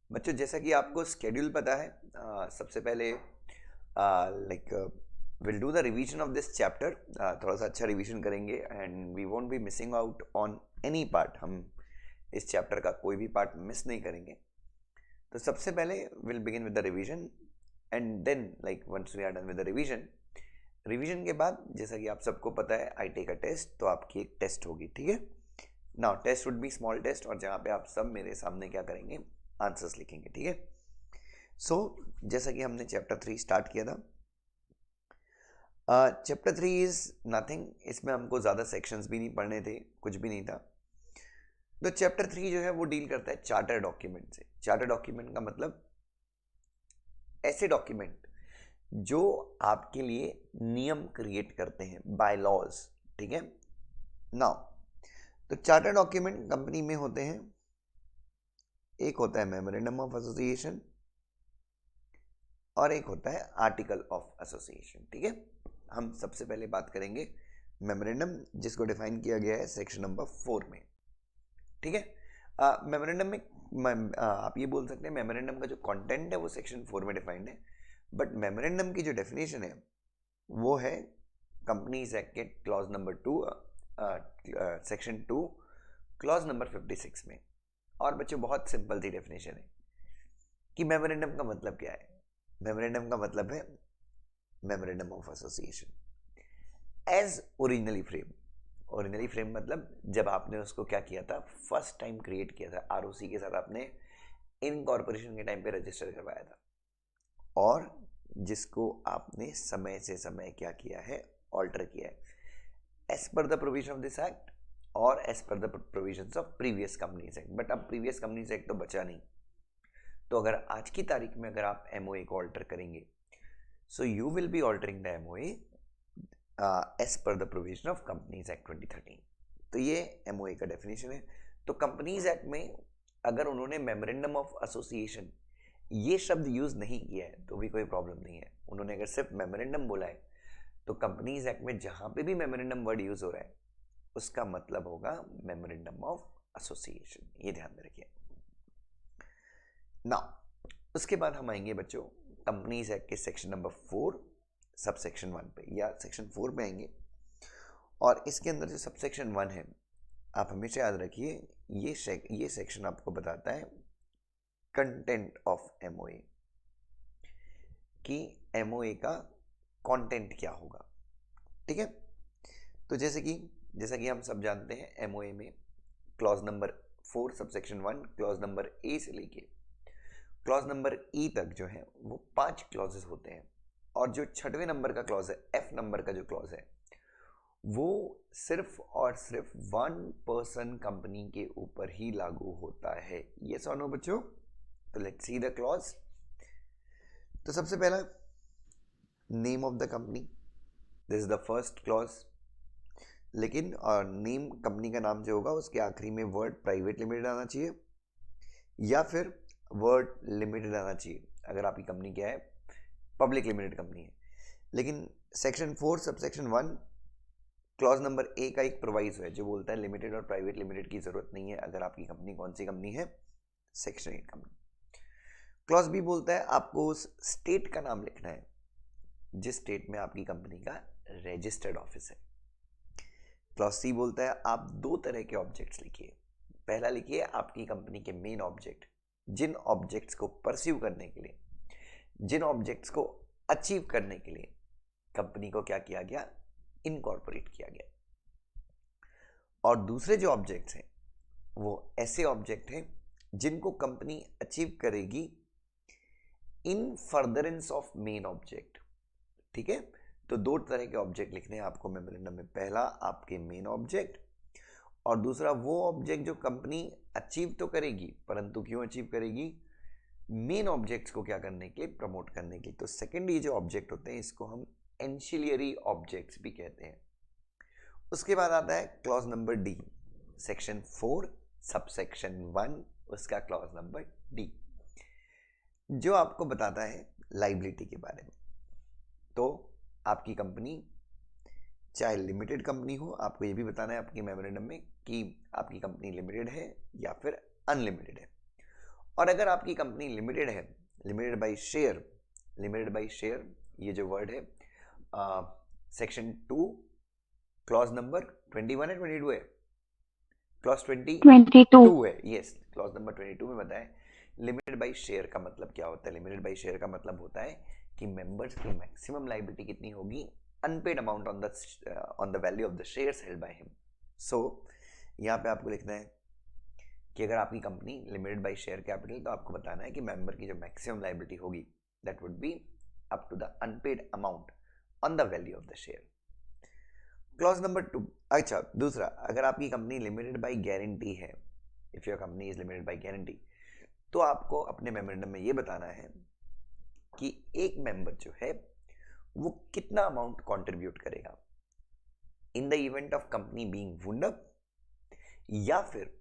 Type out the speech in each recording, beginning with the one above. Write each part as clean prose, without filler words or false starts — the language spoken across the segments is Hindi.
बच्चों जैसा कि आपको स्केड्यूल पता है, सबसे पहले like will do the revision of this chapter. थोड़ा सा अच्छा रिवीजन करेंगे and we won't be missing out on any part. हम इस चैप्टर का कोई भी पार्ट मिस नहीं करेंगे। तो सबसे पहले will begin with the revision and then like once we are done with the revision के बाद जैसा कि आप सबको पता है आई टेक अ टेस्ट, तो आपकी एक टेस्ट होगी, ठीक है। Now test would be small test, और जहाँ पे आप सब मेरे सामने क्या करेंगे, आंसर्स लिखेंगे, ठीक है। सो जैसा कि हमने चैप्टर 3 स्टार्ट किया था, चैप्टर 3 इज नथिंग, इसमें हमको ज़्यादा सेक्शंस भी नहीं पढ़ने थे, कुछ भी नहीं था। तो चैप्टर 3 जो है वो डील करता है चार्टर डॉक्यूमेंट से। चार्टर डॉक्यूमेंट का मतलब ऐसे डॉक्यूमेंट जो आपके लिए नियम क्रिएट करते हैं, बाय लॉज, ठीक है। नाउ तो चार्टर डॉक्यूमेंट कंपनी में होते हैं, एक होता है मेमोरेंडम ऑफ एसोसिएशन और एक होता है आर्टिकल ऑफ एसोसिएशन, ठीक है। हम सबसे पहले बात करेंगे मेमोरेंडम, जिसको डिफाइन किया गया है सेक्शन नंबर 4 में, ठीक है। मेमोरेंडम में आप ये बोल सकते हैं मेमोरेंडम का जो कंटेंट है वो सेक्शन 4 में डिफाइंड है, बट मेमोरेंडम की जो डेफिनेशन है वो है कंपनीज एक्ट के clause number 2, section 2 clause number 56 में। और बच्चों बहुत सिंपल सी डेफिनेशन है कि मेमोरेंडम का मतलब क्या है। मेमोरेंडम का मतलब है memorandum of association as originally frame. Originally frame मतलब जब आपने उसको क्या किया था, फर्स्ट टाइम क्रिएट किया था, आरओसी के साथ आपने इनकॉर्पोरेशन के टाइम पे रजिस्टर करवाया था, और जिसको आपने समय से समय क्या किया है, ऑल्टर किया है as per the provision of this act or as per the provisions of previous companies act. But अब प्रीवियस कंपनीज एक्ट तो बचा नहीं, तो अगर आज की तारीख में अगर आप एमओए को ऑल्टर करेंगे, so you will be altering the MOA as per the provision of companies act 2013। तो ये एमओए का डेफिनेशन है। तो कंपनीज एक्ट में अगर उन्होंने मेमोरेंडम ऑफ एसोसिएशन ये शब्द यूज नहीं किया है तो भी कोई प्रॉब्लम नहीं है। उन्होंने अगर सिर्फ मेमोरेंडम बोला है तो कंपनीज एक्ट में जहां पे भी मेमोरेंडम वर्ड यूज हो रहा है उसका मतलब होगा मेमोरेंडम ऑफ एसोसिएशन, ये ध्यान में रखिए। नाउ उसके बाद हम आएंगे बच्चों कंपनीज एक्ट के सेक्शन नंबर 4 सब सेक्शन 1 पे, या सेक्शन 4 पे आएंगे। और इसके अंदर जो सब सेक्शन 1 है, आप हमेशा याद रखिए ये सेक्शन आपको बताता है कंटेंट ऑफ एमओए, कि एमओए का कंटेंट क्या होगा, ठीक है। तो जैसा कि हम सब जानते हैं एमओए में clause number 4 sub section 1 clause number A से लेके क्लॉज नंबर ई तक जो है वो 5 क्लॉजेस होते हैं, और जो 6वें नंबर का क्लॉज है, एफ नंबर का जो क्लॉज है, वो सिर्फ और सिर्फ 1 पर्सन कंपनी के ऊपर ही लागू होता है। ये सुनो बच्चों, तो लेट्स सी द क्लॉज। तो सबसे पहला name of the company, this is the first clause. लेकिन नेम कंपनी का नाम जो होगा उसके आखिरी में वर्ड प्राइवेट लिमिटेड आना चाहिए या फिर वर्ड लिमिटेड आना चाहिए अगर आपकी कंपनी क्या है, पब्लिक लिमिटेड कंपनी है। लेकिन section 4 sub section 1 clause number A का एक प्रोवाइजो है जो बोलता है लिमिटेड और प्राइवेट लिमिटेड की जरूरत नहीं है अगर आपकी कंपनी कौन सी कंपनी है, सेक्शन 8 कंपनी। क्लॉज बी बोलता है आपको उस स्टेट का नाम लिखना है जिस स्टेट में आपकी कंपनी का रजिस्टर्ड ऑफिस है। क्लॉज सी बोलता है आप 2 तरह के ऑब्जेक्ट्स लिखिए। पहला लिखिए आपकी कंपनी के मेन ऑब्जेक्ट, जिन ऑब्जेक्ट्स को परस्यू करने के लिए, जिन ऑब्जेक्ट्स को अचीव करने के लिए कंपनी को क्या किया गया, इनकॉर्पोरेट किया गया। और दूसरे जो ऑब्जेक्ट्स हैं वो ऐसे ऑब्जेक्ट हैं जिनको कंपनी अचीव करेगी इन फर्दरेंस ऑफ मेन ऑब्जेक्ट, ठीक है। तो 2 तरह के ऑब्जेक्ट लिखने हैं आपको मेमोरेंडम में, पहला आपके मेन ऑब्जेक्ट और दूसरा वो ऑब्जेक्ट जो कंपनी अचीव तो करेगी, परंतु क्यों अचीव करेगी, मेन ऑब्जेक्ट्स को क्या करने के लिए, प्रमोट करने के लिए। तो सेकंड ये जो ऑब्जेक्ट होते हैं इसको हम एंसिलियरी ऑब्जेक्ट्स भी कहते हैं। उसके बाद आता है clause number D, section 4 sub section 1 उसका क्लॉज नंबर डी, जो आपको बताता है लाइबिलिटी के बारे में। तो आपकी कंपनी चाहे लिमिटेड कंपनी हो, आपको ये भी बताना है आपकी मेमोरेंडम में कि आपकी कंपनी लिमिटेड है या फिर अनलिमिटेड है। और अगर आपकी कंपनी लिमिटेड है, लिमिटेड बाय शेयर ये जो वर्ड है सेक्शन 2 क्लॉज नंबर 21 है 22 है, क्लॉज 22 है, यस क्लॉज नंबर 22 में बताएं लिमिटेड बाय शेयर का मतलब क्या होता है। लिमिटेड बाय शेयर का मतलब होता है कि मेंबर्स की मैक्सिमम लायबिलिटी कितनी होगी, unpaid amount on the value of the shares held by him. So यहाँ पे आपको लिखना है कि अगर आपकी company limited by share capital, तो आपको बताना है कि मेंबर की जो मैक्सिमम लायबिलिटी होगी that would be up to the unpaid amount on the value of the share. Clause number 2, अच्छा दूसरा, अगर आपकी कंपनी लिमिटेड बाय गारंटी है, if your company is limited by guarantee, तो आपको अपने मेमोरेंडम में ये बताना है कि एक मेंबर जो है वो कितना अमाउंट कंट्रीब्यूट करेगा in the event of company being wound up, या फिर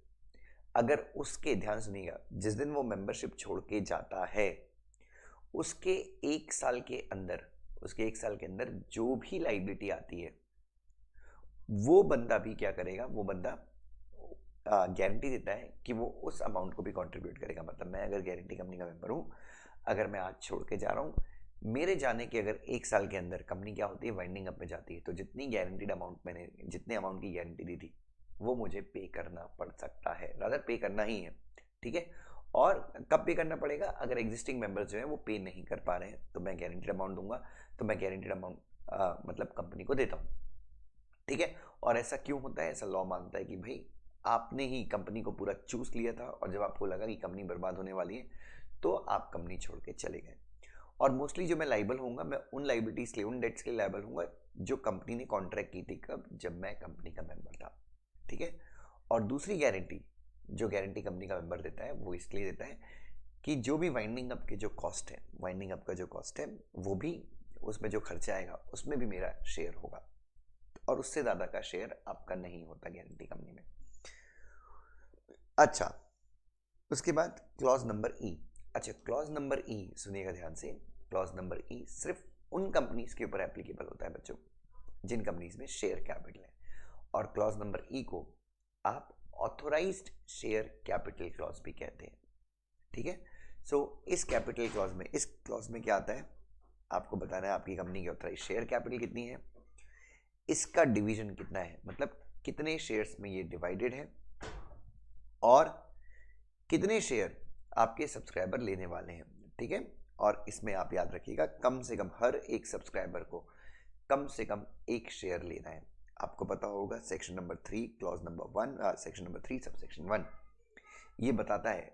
अगर उसके, ध्यान सुनिएगा, जिस दिन वो मेंबरशिप छोड़ के जाता है उसके एक साल के अंदर जो भी लायबिलिटी आती है वो बंदा भी क्या करेगा, वो बंदा गारंटी देता है कि वो उस अमाउंट को भी कंट्रीब्यूट करेगा। मतलब मैं अगर गारंटी कंपनी का मेंबर हूं, अगर मैं आज छोड़ के जा रहा हूं, मेरे जाने के अगर एक साल के अंदर कंपनी क्या होती है, वाइंडिंग अप में जाती है, तो जितनी गारंटीड अमाउंट मैंने, जितने अमाउंट की गारंटी दी थी वो मुझे पे करना पड़ सकता है, रादर पे करना ही है, ठीक है। और कब पे करना पड़ेगा, अगर एग्जिस्टिंग मेंबर्स जो है वो पे नहीं कर पा रहे हैं तो मैं गारंटीड अमाउंट दूंगा, तो मैं गारंटीड अमाउंट मतलब कंपनी को देता हूँ, ठीक है। और ऐसा क्यों होता है, ऐसा लॉ मानता है कि भाई आपने ही कंपनी को पूरा चूज लिया था और जब आपको लगा कि कंपनी बर्बाद होने वाली है तो आप कंपनी छोड़ के चले गए। और मोस्टली जो मैं लाइबल होऊंगा, मैं उन लाइबिलिटीज के लिए, उन डेट्स के लिए लाइबल होऊंगा जो कंपनी ने कॉन्ट्रैक्ट की थी, कब, जब मैं कंपनी का मेंबर था, ठीक है। और दूसरी गारंटी जो गारंटी कंपनी का मेंबर देता है वो इसके लिए देता है कि जो भी वाइंडिंग अप के जो कॉस्ट है, वाइंडिंग अप का जो कॉस्ट है वो भी, उसमें जो खर्चा आएगा उसमें भी मेरा शेयर होगा, और उससे ज्यादा का शेयर आपका नहीं होता गारंटी कंपनी में। अच्छा, उसके बाद क्लॉज नंबर ई। अच्छा, क्लॉज नंबर ई सुनिएगा ध्यान से, क्लॉज नंबर ई सिर्फ उन कंपनीज के ऊपर एप्लीकेबल होता है बच्चों जिन कंपनीज में शेयर कैपिटल है, और क्लॉज नंबर ई को आप ऑथोराइज्ड शेयर कैपिटल क्लॉज भी कहते हैं, ठीक है। सो इस कैपिटल क्लॉज में, इस क्लॉज में क्या आता है, आपको बताना है आपकी कंपनी की ऑथोराइज्ड शेयर कैपिटल कितनी है, इसका डिवीजन कितना है, मतलब कितने शेयर्स में ये डिवाइडेड है, और कितने शेयर आपके सब्सक्राइबर लेने वाले हैं, ठीक है। और इसमें आप याद रखिएगा कम से कम हर एक सब्सक्राइबर को कम से कम एक शेयर लेना है। आपको पता होगा section number 3 clause number 1, section number 3 subsection 1 ये बताता है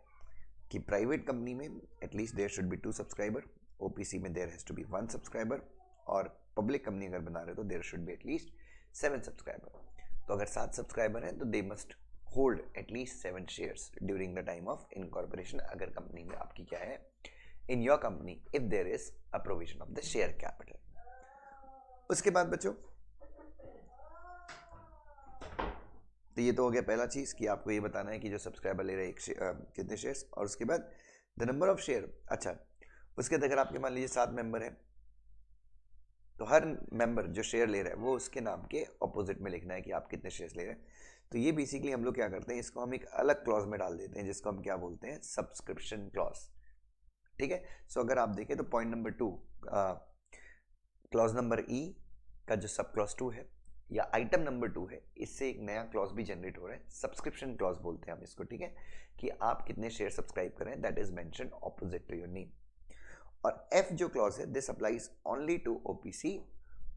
कि प्राइवेट कंपनी में at least there should be 2 subscriber, OPC में there has to be 1 subscriber, और पब्लिक कंपनी अगर बना रहे तो there should be at least 7 subscriber. तो अगर 7 सब्सक्राइबर हैं तो they must hold at least 7 shares during the time of incorporation, अगर कंपनी में आपकी क्या है, in your company, if there is a provision of the share capital. उसके बाद बच्चों, तो ये तो हो गया पहला चीज कि आपको ये बताना है कि जो सब्सक्राइबर ले रहे हैं कितने शेयर्स, और उसके बाद द नंबर ऑफ शेयर। अच्छा, उसके बाद अगर आपके मान लीजिए 7 मेंबर है तो हर मेंबर जो शेयर ले रहा है वो उसके नाम के ऑपोजिट में लिखना है कि आप कितने शेयर्स ले रहे हैं। तो ये बेसिकली हम लोग क्या करते हैं, इसको हम एक अलग क्लॉज में डाल देते हैं जिसको हम क्या बोलते हैं, सब्सक्रिप्शन क्लॉज, ठीक है। सो अगर आप देखें तो पॉइंट नंबर 2 क्लॉज नंबर ई का जो सब क्लॉज 2 है या आइटम नंबर 2 है, इससे एक नया क्लॉज भी जनरेट हो रहा है, सब्सक्रिप्शन क्लॉज बोलते हैं हम इसको, ठीक है, कि आप कितने शेयर सब्सक्राइब करें, that is mention opposite to your name. और एफ जो क्लॉज है, this applies only to OPC.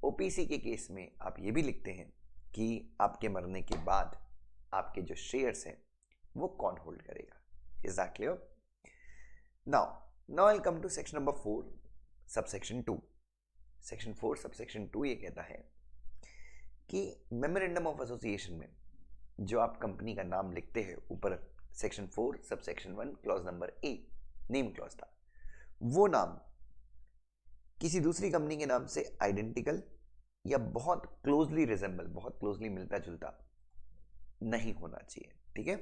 OPC के केस में आप ये भी लिखते हैं कि आपके मरने के बाद आपके जो शेयर्स हैं वो कौन होल्ड करेगा। Is that clear? Now I come to section number 4 subsection 2। Section 4 subsection 2 ये कहता है कि मेमोरेंडम ऑफ एसोसिएशन में जो आप कंपनी का नाम लिखते हैं, ऊपर section 4 subsection 1 clause number a name clause था, वो नाम किसी दूसरी कंपनी के नाम से आइडेंटिकल या बहुत क्लोजली रिजेंबल, बहुत क्लोजली मिलता जुलता नहीं होना चाहिए, ठीक है।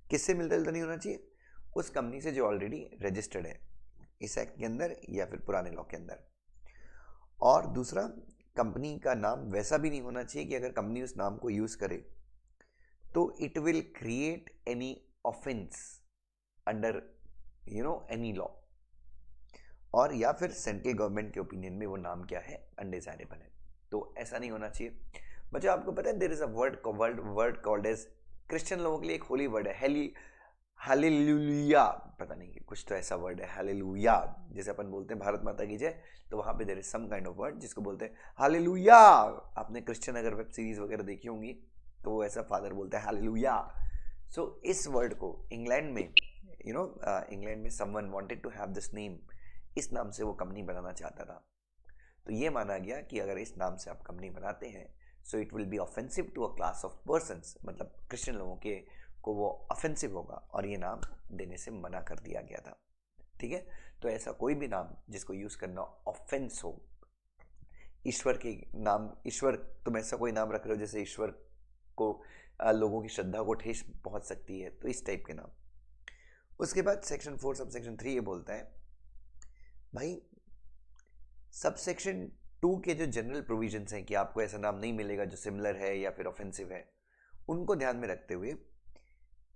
किससे मिलता जुलता नहीं होना चाहिए? उस कंपनी से जो ऑलरेडी रजिस्टर्ड है इस एक्ट के अंदर या फिर पुराने लॉ के अंदर। और दूसरा, कंपनी का नाम वैसा भी नहीं होना चाहिए कि अगर कंपनी उस नाम को यूज करे तो it will create any offence under any law, और या फिर सेंट्रल गवर्नमेंट के ओपिनियन में वो नाम क्या है, अनडिजायरेबल है। तो ऐसा नहीं होना चाहिए। बच्चों आपको पता है there is a word called as, Christian लोगों के लिए एक होली वर्ड है, हालेलुया, पता नहीं कुछ तो ऐसा वर्ड है हालेलुया, जैसे अपन बोलते हैं भारत माता की जय, तो वहां पे there is some kind of word जिसको बोलते हैं हालेलुया। आपने क्रिश्चियन अगर वेब सीरीज वगैरह देखी होंगी तो वो ऐसा फादर बोलते हैं हालेलुया। सो इस वर्ड को इंग्लैंड में इंग्लैंड में someone wanted to have this name, इस नाम से वो कंपनी बनाना चाहता था। तो ये माना गया कि अगर इस नाम से आप कंपनी बनाते हैं so it will be offensive to a class of persons, मतलब क्रिश्चियन लोगों के को वो ऑफेंसिव होगा, और ये नाम देने से मना कर दिया गया था। ठीक है, तो ऐसा कोई भी नाम जिसको यूज करना ऑफेंस हो, ईश्वर के नाम, ईश्वर तुम ऐसा कोई नाम रख रहे हो जैसे ईश्वर को लोगों की श्रद्धा को ठेस पहुंच सकती है, तो इस टाइप के नाम। उसके बाद सेक्शन 4 सब सेक्शन 3 ये बोलता है भाई सब सेक्शन 2 के जो जनरल प्रोविजंस हैं कि आपको ऐसा नाम नहीं मिलेगा जो सिमिलर है या फिर ऑफेंसिव है, उनको ध्यान में रखते हुए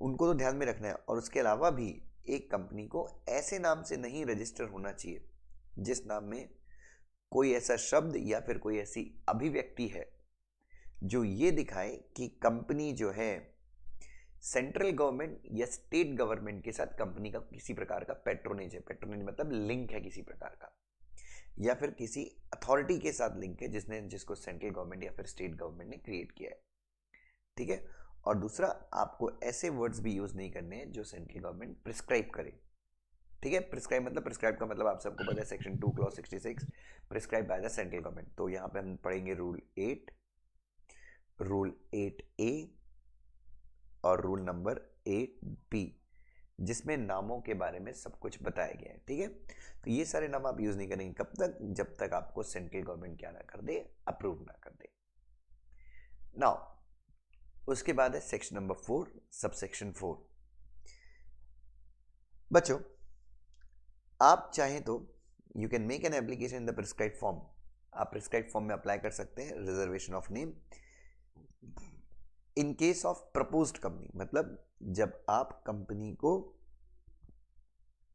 उनको तो ध्यान में रखना है, और उसके अलावा भी एक कंपनी को ऐसे नाम से नहीं रजिस्टर होना चाहिए जिस नाम में कोई ऐसा शब्द या फिर कोई ऐसी अभिव्यक्ति है जो ये दिखाए कि कंपनी जो है सेंट्रल गवर्नमेंट या स्टेट गवर्नमेंट के साथ कंपनी का किसी प्रकार का पैट्रोनेज है, पैट्रोनेज मतलब लिंक है किसी प्रकार का, या फिर किसी अथॉरिटी के साथ लिंक है जिसको सेंट्रल गवर्नमेंट या फिर स्टेट गवर्नमेंट ने क्रिएट किया है। ठीक है, और दूसरा आपको ऐसे वर्ड्स भी यूज नहीं करने हैं जो सेंट्रल गवर्नमेंट प्रिस्क्राइब करे। ठीक है, प्रिस्क्राइब का मतलब आप सबको पता है section 2 clause 66 prescribe by the central government. तो यहाँ पे हम पढ़ेंगे रूल 8A और रूल नंबर 8B, जिसमें नामों के बारे में सब कुछ बताया गया है। ठीक है, तो ये सारे नाम आप यूज नहीं करेंगे कब तक, जब तक आपको सेंट्रल गवर्नमेंट क्या ना कर दे, अप्रूव ना कर दे। नाउ उसके बाद है सेक्शन नंबर 4 सब सेक्शन 4। बच्चों आप चाहें तो you can make an application in the prescribe form, आप प्रिस्क्राइब फॉर्म में अप्लाई कर सकते हैं reservation of name in case of proposed company, मतलब जब आप कंपनी को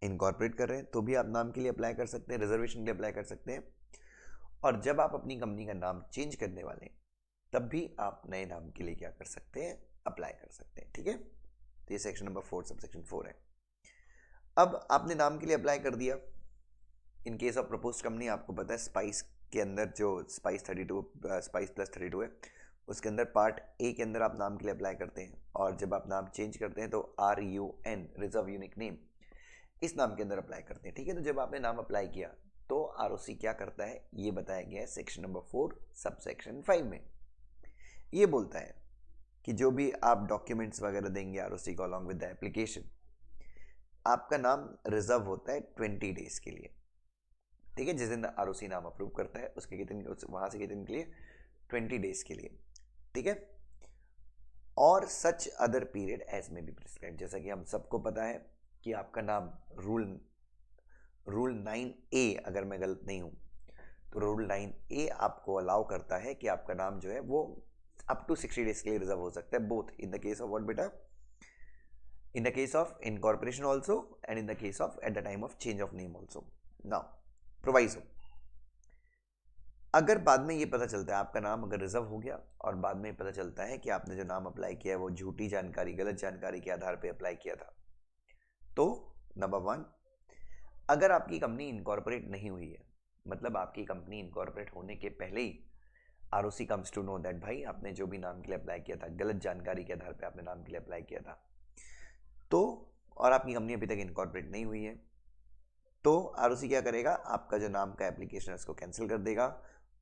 इनकॉर्पोरेट कर रहे हैं तो भी आप नाम के लिए अप्लाई कर सकते हैं, रिजर्वेशन के लिए अप्लाई कर सकते हैं, और जब आप अपनी कंपनी का नाम चेंज करने वाले हैं तब भी आप नए नाम के लिए क्या कर सकते हैं, अप्लाई कर सकते हैं। ठीक है, तो ये सेक्शन नंबर 4 सब सेक्शन 4 है। अब आपने नाम के लिए अप्लाई कर दिया in case of proposed company, आपको पता है स्पाइस के अंदर जो स्पाइस प्लस 32 है, उसके अंदर पार्ट ए के अंदर आप नाम के लिए अप्लाई करते हैं, और जब आप नाम चेंज करते हैं तो RUN रिजर्व यूनिक नेम इस नाम के अंदर अप्लाई करते हैं। ठीक है, तो जब आपने नाम अप्लाई किया तो ROC क्या करता है ये बताया गया है सेक्शन नंबर 4 सब सेक्शन 5 में। ये बोलता है कि जो भी आप डॉक्यूमेंट्स वगैरह देंगे ROC को अलॉन्ग विद द एप्लीकेशन, आपका नाम रिजर्व होता है 20 डेज के लिए। ठीक है, जिस दिन ROC नाम अप्रूव करता है उसके वहां से कितने दिन के लिए, 20 डेज के लिए। ठीक है, और सच अदर पीरियड एज में बी प्रिस्क्राइब, जैसा कि हम सबको पता है कि आपका नाम रूल 9A अगर मैं गलत नहीं हूं तो रूल 9A आपको अलाउ करता है कि आपका नाम जो है वो अप टू 60 डेज के लिए रिजर्व हो सकता है, both in the case of what बेटा, in the case of incorporation also and in the case of at the time of change of name also. Now proviso, अगर बाद में ये पता चलता है आपका नाम अगर रिजर्व हो गया और बाद में पता चलता है कि आपने जो नाम अप्लाई किया है वो झूठी जानकारी, गलत जानकारी के आधार पर अप्लाई किया था, तो नंबर 1, अगर आपकी कंपनी इनकॉर्पोरेट नहीं हुई है, मतलब आपकी कंपनी इनकॉर्पोरेट होने के पहले ही ROC comes to know that भाई आपने जो भी नाम के लिए अप्लाई किया था गलत जानकारी के आधार पे आपने नाम के लिए अप्लाई किया था, तो और आपकी कंपनी अभी तक इनकॉर्पोरेट नहीं हुई है, तो ROC क्या करेगा, आपका जो नाम का एप्लीकेशन है उसको कैंसिल कर देगा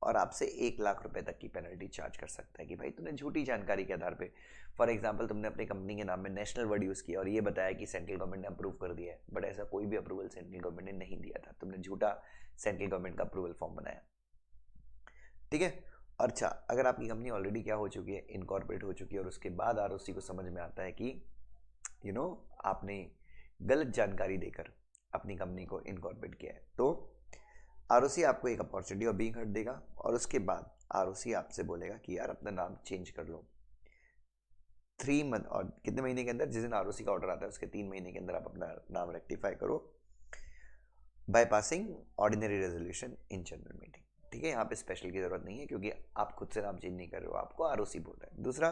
और आपसे 1 लाख रुपए तक की पेनल्टी चार्ज कर सकता है कि भाई तुमने झूठी जानकारी के आधार पे, फॉर एग्जांपल तुमने अपनी कंपनी के नाम में नेशनल वर्ड यूज किया और ये बताया कि सेंट्रल गवर्नमेंट ने अप्रूव कर दिया है, बट ऐसा कोई भी अप्रूवल सेंट्रल गवर्नमेंट ने नहीं दिया था, तुमने झूठा सेंट्रल गवर्नमेंट का अप्रूवल फॉर्म बनाया। ठीक है, अच्छा अगर आपकी कंपनी ऑलरेडी क्या हो चुकी है, इनकॉर्पोरेट हो चुकी है, और उसके बाद ROC को समझ में आता है कि आपने गलत जानकारी देकर अपनी कंपनी को इनकॉर्पोरेट किया है, तो ROC आपको एक अपॉर्चुनिटी और बीइंग हर्ड देगा, और उसके बाद ROC आपसे बोलेगा कि यार अपना नाम चेंज कर लो। 3 मंथ और कितने महीने के अंदर, जिस दिन आरओसी का ऑर्डर आता है उसके 3 महीने के अंदर आप अपना नाम रेक्टिफाई करो by passing ordinary resolution in general meeting. ठीक है, यहाँ पे स्पेशल की जरूरत नहीं है क्योंकि आप खुद से नाम चेंज नहीं कर रहे हो, आपको आरओसी बोल रहा है। दूसरा,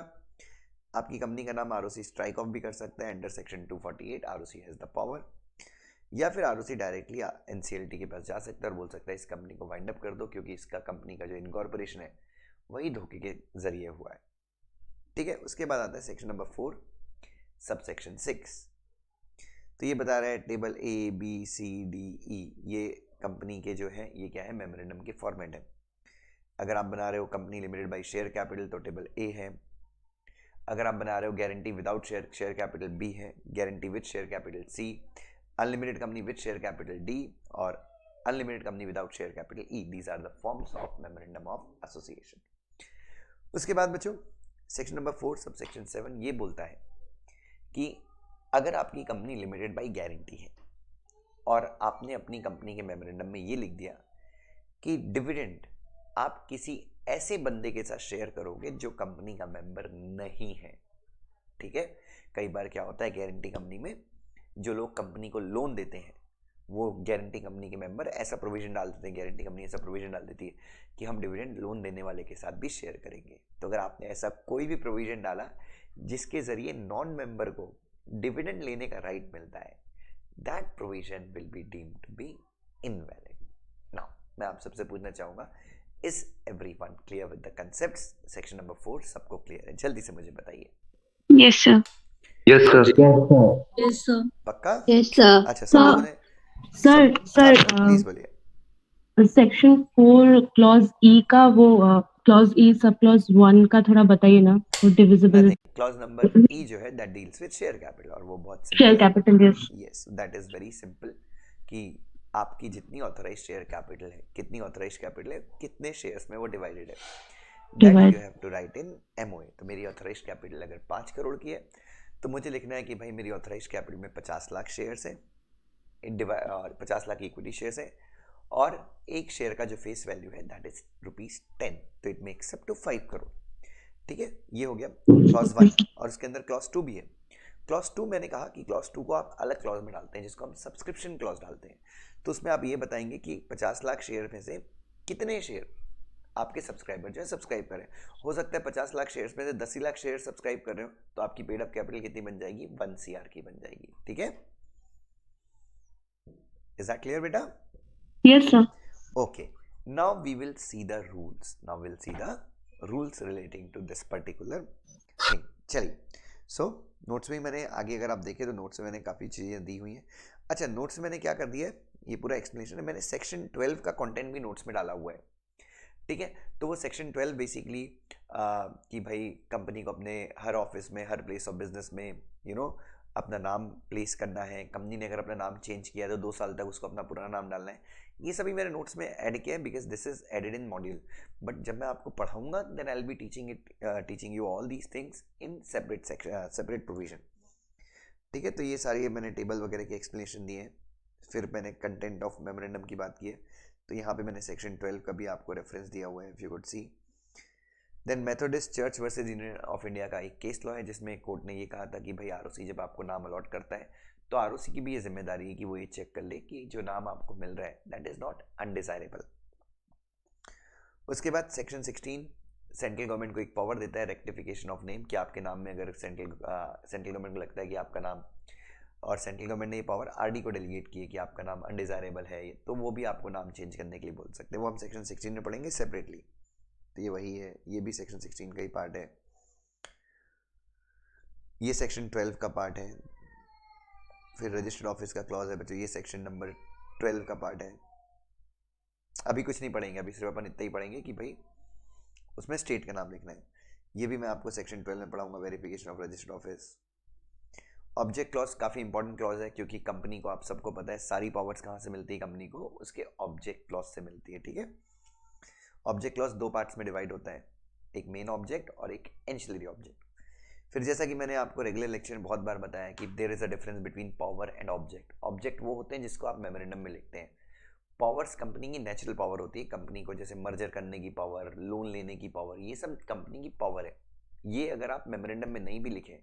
आपकी कंपनी का नाम आरओसी स्ट्राइक ऑफ भी कर सकता है under section 248, ROC has the power. या फिर आरओसी डायरेक्टली एनसीएलटी के पास जा सकता है और बोल सकता है इस कंपनी को वाइंड अप कर दो क्योंकि इसका कंपनी का जो इनकॉर्पोरेशन है वही धोखे के जरिए हुआ है। ठीक है, उसके बाद आता है सेक्शन नंबर 4 सब सेक्शन 6। तो ये बता रहा है table A B C D E, ये कंपनी के जो है ये क्या है, मेमोरेंडम के फॉर्मेट है। अगर आप बना रहे हो company limited by share capital तो टेबल ए है। अगर आप बना रहे हो guarantee without share capital B है, guarantee with share capital C, unlimited company with share capital D और unlimited company without share capital E. These are the forms of memorandum of association. उसके बाद बच्चों सेक्शन नंबर 4 सब सेक्शन 7 ये बोलता है कि अगर आपकी कंपनी लिमिटेड बाय गारंटी है और आपने अपनी कंपनी के मेमोरेंडम में ये लिख दिया कि डिविडेंड आप किसी ऐसे बंदे के साथ शेयर करोगे जो कंपनी का मेंबर नहीं है। ठीक है, कई बार क्या होता है गारंटी कंपनी में जो लोग कंपनी को लोन देते हैं वो गारंटी कंपनी के मेंबर ऐसा प्रोविजन डाल देते हैं, गारंटी कंपनी ऐसा प्रोविजन डाल देती है कि हम डिविडेंड लोन देने वाले के साथ भी शेयर करेंगे। तो अगर आपने ऐसा कोई भी प्रोविजन डाला जिसके जरिए नॉन मेंबर को डिविडेंड लेने का राइट मिलता है, that provision will be deemed to be invalid. Now मैं आप सबसे पूछना चाहूंगा, is everyone clear with the concepts? Section number 4 सबको क्लियर है? जल्दी से मुझे बताइए। Yes sir. Yes sir. Yes sir. पक्का? Yes sir. अच्छा, सब लोगों ने सर सर प्लीज बोलिए। सेक्शन 4 क्लॉज ई का वो क्लॉज ई सब क्लॉज 1 का थोड़ा बताइए ना, वो डिविजिबल क्लॉज नंबर ई जो है that deals with share capital और वो बहुत शेयर सिंपल है। Capital. Yes yes, that is very simple कि आपकी जितनी ऑथराइज शेयर कैपिटल है, कितनी ऑथराइज कैपिटल है, कितने शेयर्स में वो डिवाइडेड है, that you have to write in MOA. तो मेरी ऑथराइज कैपिटल अगर 5 करोड़ की है तो मुझे लिखना है कि भाई मेरी ऑथराइज कैपिटल में 50 लाख शेयर्स है और 50 लाख इक्विटी शेयर्स है और एक शेयर का जो फेस वैल्यू है दैट इज ₹10, तो it makes up to 5 crore. ठीक है, ये हो गया क्लॉज 1 और उसके अंदर क्लॉज 2 भी है। क्लॉज 2 मैंने कहा कि क्लॉज 2 को आप अलग क्लॉज में डालते हैं जिसको हम सब्सक्रिप्शन क्लॉज डालते हैं। तो उसमें आप ये बताएंगे कि 50 लाख शेयर में से कितने शेयर आपके सब्सक्राइबर जो है सब्सक्राइब करें। हो सकता है 50 लाख शेयर्स में से 10 लाख शेयर सब्सक्राइब कर रहे हो तो आपकी पेड अप कैपिटल कितनी बन जाएगी, 1 CR की बन जाएगी। ठीक है, इज दैट क्लियर बेटा? Yes sir. Okay, now we will see the rules. Now we'll see the rules relating to this particular thing. चलिए, so नोट्स में मैंने आगे अगर आप देखें तो नोट्स में मैंने काफ़ी चीज़ें दी हुई हैं। अच्छा, नोट्स में मैंने क्या कर दिया है, ये पूरा एक्सप्लेनेशन है, मैंने सेक्शन 12 का कंटेंट भी नोट्स में डाला हुआ है। ठीक है, तो वो सेक्शन 12 बेसिकली कि भाई कंपनी को अपने हर ऑफिस में, हर प्लेस ऑफ बिजनेस में अपना नाम प्लेस करना है। कंपनी ने अगर अपना नाम चेंज किया तो 2 साल तक उसको अपना पुराना नाम डालना है। ये सभी मेरे नोट्स में ऐड किया है because this is added in module, but जब मैं आपको पढ़ाऊंगा then I will be teaching you all these things in separate provision. ठीक है, तो ये सारी मैंने टेबल वगैरह की एक्सप्लेनेशन दी है। फिर मैंने कंटेंट ऑफ मेमोरेंडम की बात की है, तो यहाँ पे मैंने सेक्शन 12 का भी आपको रेफरेंस दिया हुआ है, if you could see. Then Methodist church versus Union of India का एक केस लॉ है जिसमें कोर्ट ने ये कहा था कि भाई आरओसी जब आपको नाम अलॉट करता है तो आरओसी की भी ये जिम्मेदारी है कि वो ये चेक कर ले कि जो नाम आपको मिल रहा है दैट इज नॉट अनडिजायरेबल। उसके बाद सेक्शन 16 सेंट्रल गवर्नमेंट को एक पावर देता है रेक्टिफिकेशन ऑफ नेम, कि आपके नाम में अगर सेंट्रल गवर्नमेंट को लगता है कि आपका नाम, और सेंट्रल गवर्नमेंट ने ये पावर आरडी को डेलीगेट की है कि आपका नाम अनडिजायरेबल है तो वो भी आपको नाम चेंज करने के लिए बोल सकते हैं। वो हम सेक्शन 16 में पढ़ेंगे सेपरेटली। तो ये वही है, ये भी सेक्शन 16 का ही पार्ट है, ये सेक्शन 12 का पार्ट है। फिर रजिस्टर्ड ऑफिस का क्लॉज है बच्चों, ये सेक्शन नंबर 12 का पार्ट है। अभी कुछ नहीं पढ़ेंगे, अभी सिर्फ अपन इतना ही पढ़ेंगे कि भाई उसमें स्टेट का नाम लिखना है। ये भी मैं आपको सेक्शन 12 में पढ़ाऊंगा, verification of registered office. Object clause काफ़ी इंपॉर्टेंट क्लॉज है क्योंकि कंपनी को, आप सबको पता है सारी पावर्स कहाँ से मिलती है कंपनी को, उसके ऑब्जेक्ट क्लॉज से मिलती है। ठीक है, ऑब्जेक्ट क्लॉज 2 पार्ट्स में डिवाइड होता है, एक मेन ऑब्जेक्ट और एक एंसिलरी ऑब्जेक्ट। फिर जैसा कि मैंने आपको रेगुलर लेक्चर में बहुत बार बताया कि there is a difference between power and object. Object वो होते हैं जिसको आप मेमोरेंडम में लिखते हैं। पावर्स कंपनी की नेचुरल पावर होती है, कंपनी को जैसे मर्जर करने की पावर, लोन लेने की पावर, ये सब कंपनी की पावर है। ये अगर आप मेमोरेंडम में नहीं भी लिखें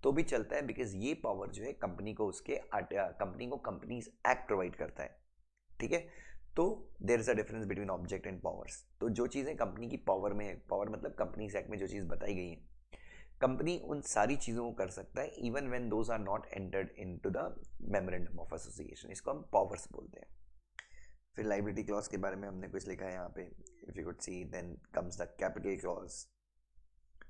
तो भी चलता है, बिकॉज ये पावर जो है कंपनी को उसके कंपनी को कंपनीज एक्ट प्रोवाइड करता है, ठीक है। तो there is a difference between object and powers. तो जो चीज़ें कंपनी की पावर में है, पावर मतलब कंपनीज एक्ट में जो चीज़ बताई गई है, कंपनी उन सारी चीज़ों को कर सकता है even when those are not entered into the memorandum of association. इसको हम पावर्स बोलते हैं। फिर लाइबिलिटी क्लॉज के बारे में हमने कुछ लिखा है यहाँ पे, if you could see, then comes the capital clause.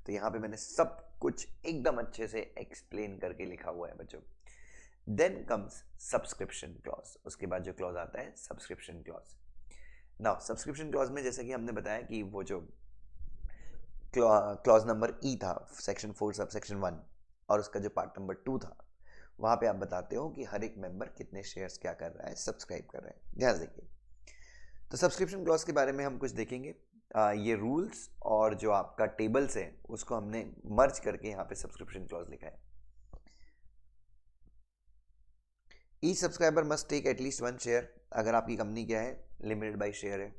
तो यहाँ पे मैंने सब कुछ एकदम अच्छे से एक्सप्लेन करके लिखा हुआ है बच्चों। देन कम्स सब्सक्रिप्शन क्लॉज, उसके बाद जो क्लॉज आता है subscription clause. Now subscription clause में जैसे कि हमने बताया कि वो जो क्लॉज नंबर ई था सेक्शन 4 सब सेक्शन 1 और उसका जो पार्ट नंबर 2 था, वहाँ पे आप बताते हो कि हर एक मेंबर कितने शेयर्स क्या कर रहा है, सब्सक्राइब कर रहा है। ध्यान देखिए, तो सब्सक्रिप्शन क्लॉज के बारे में हम कुछ देखेंगे। ये रूल्स और जो आपका टेबल्स है उसको हमने मर्ज करके यहाँ पे सब्सक्रिप्शन क्लॉज लिखा है। Each subscriber must take at least 1 share. अगर आपकी कंपनी क्या है, लिमिटेड बाय शेयर है,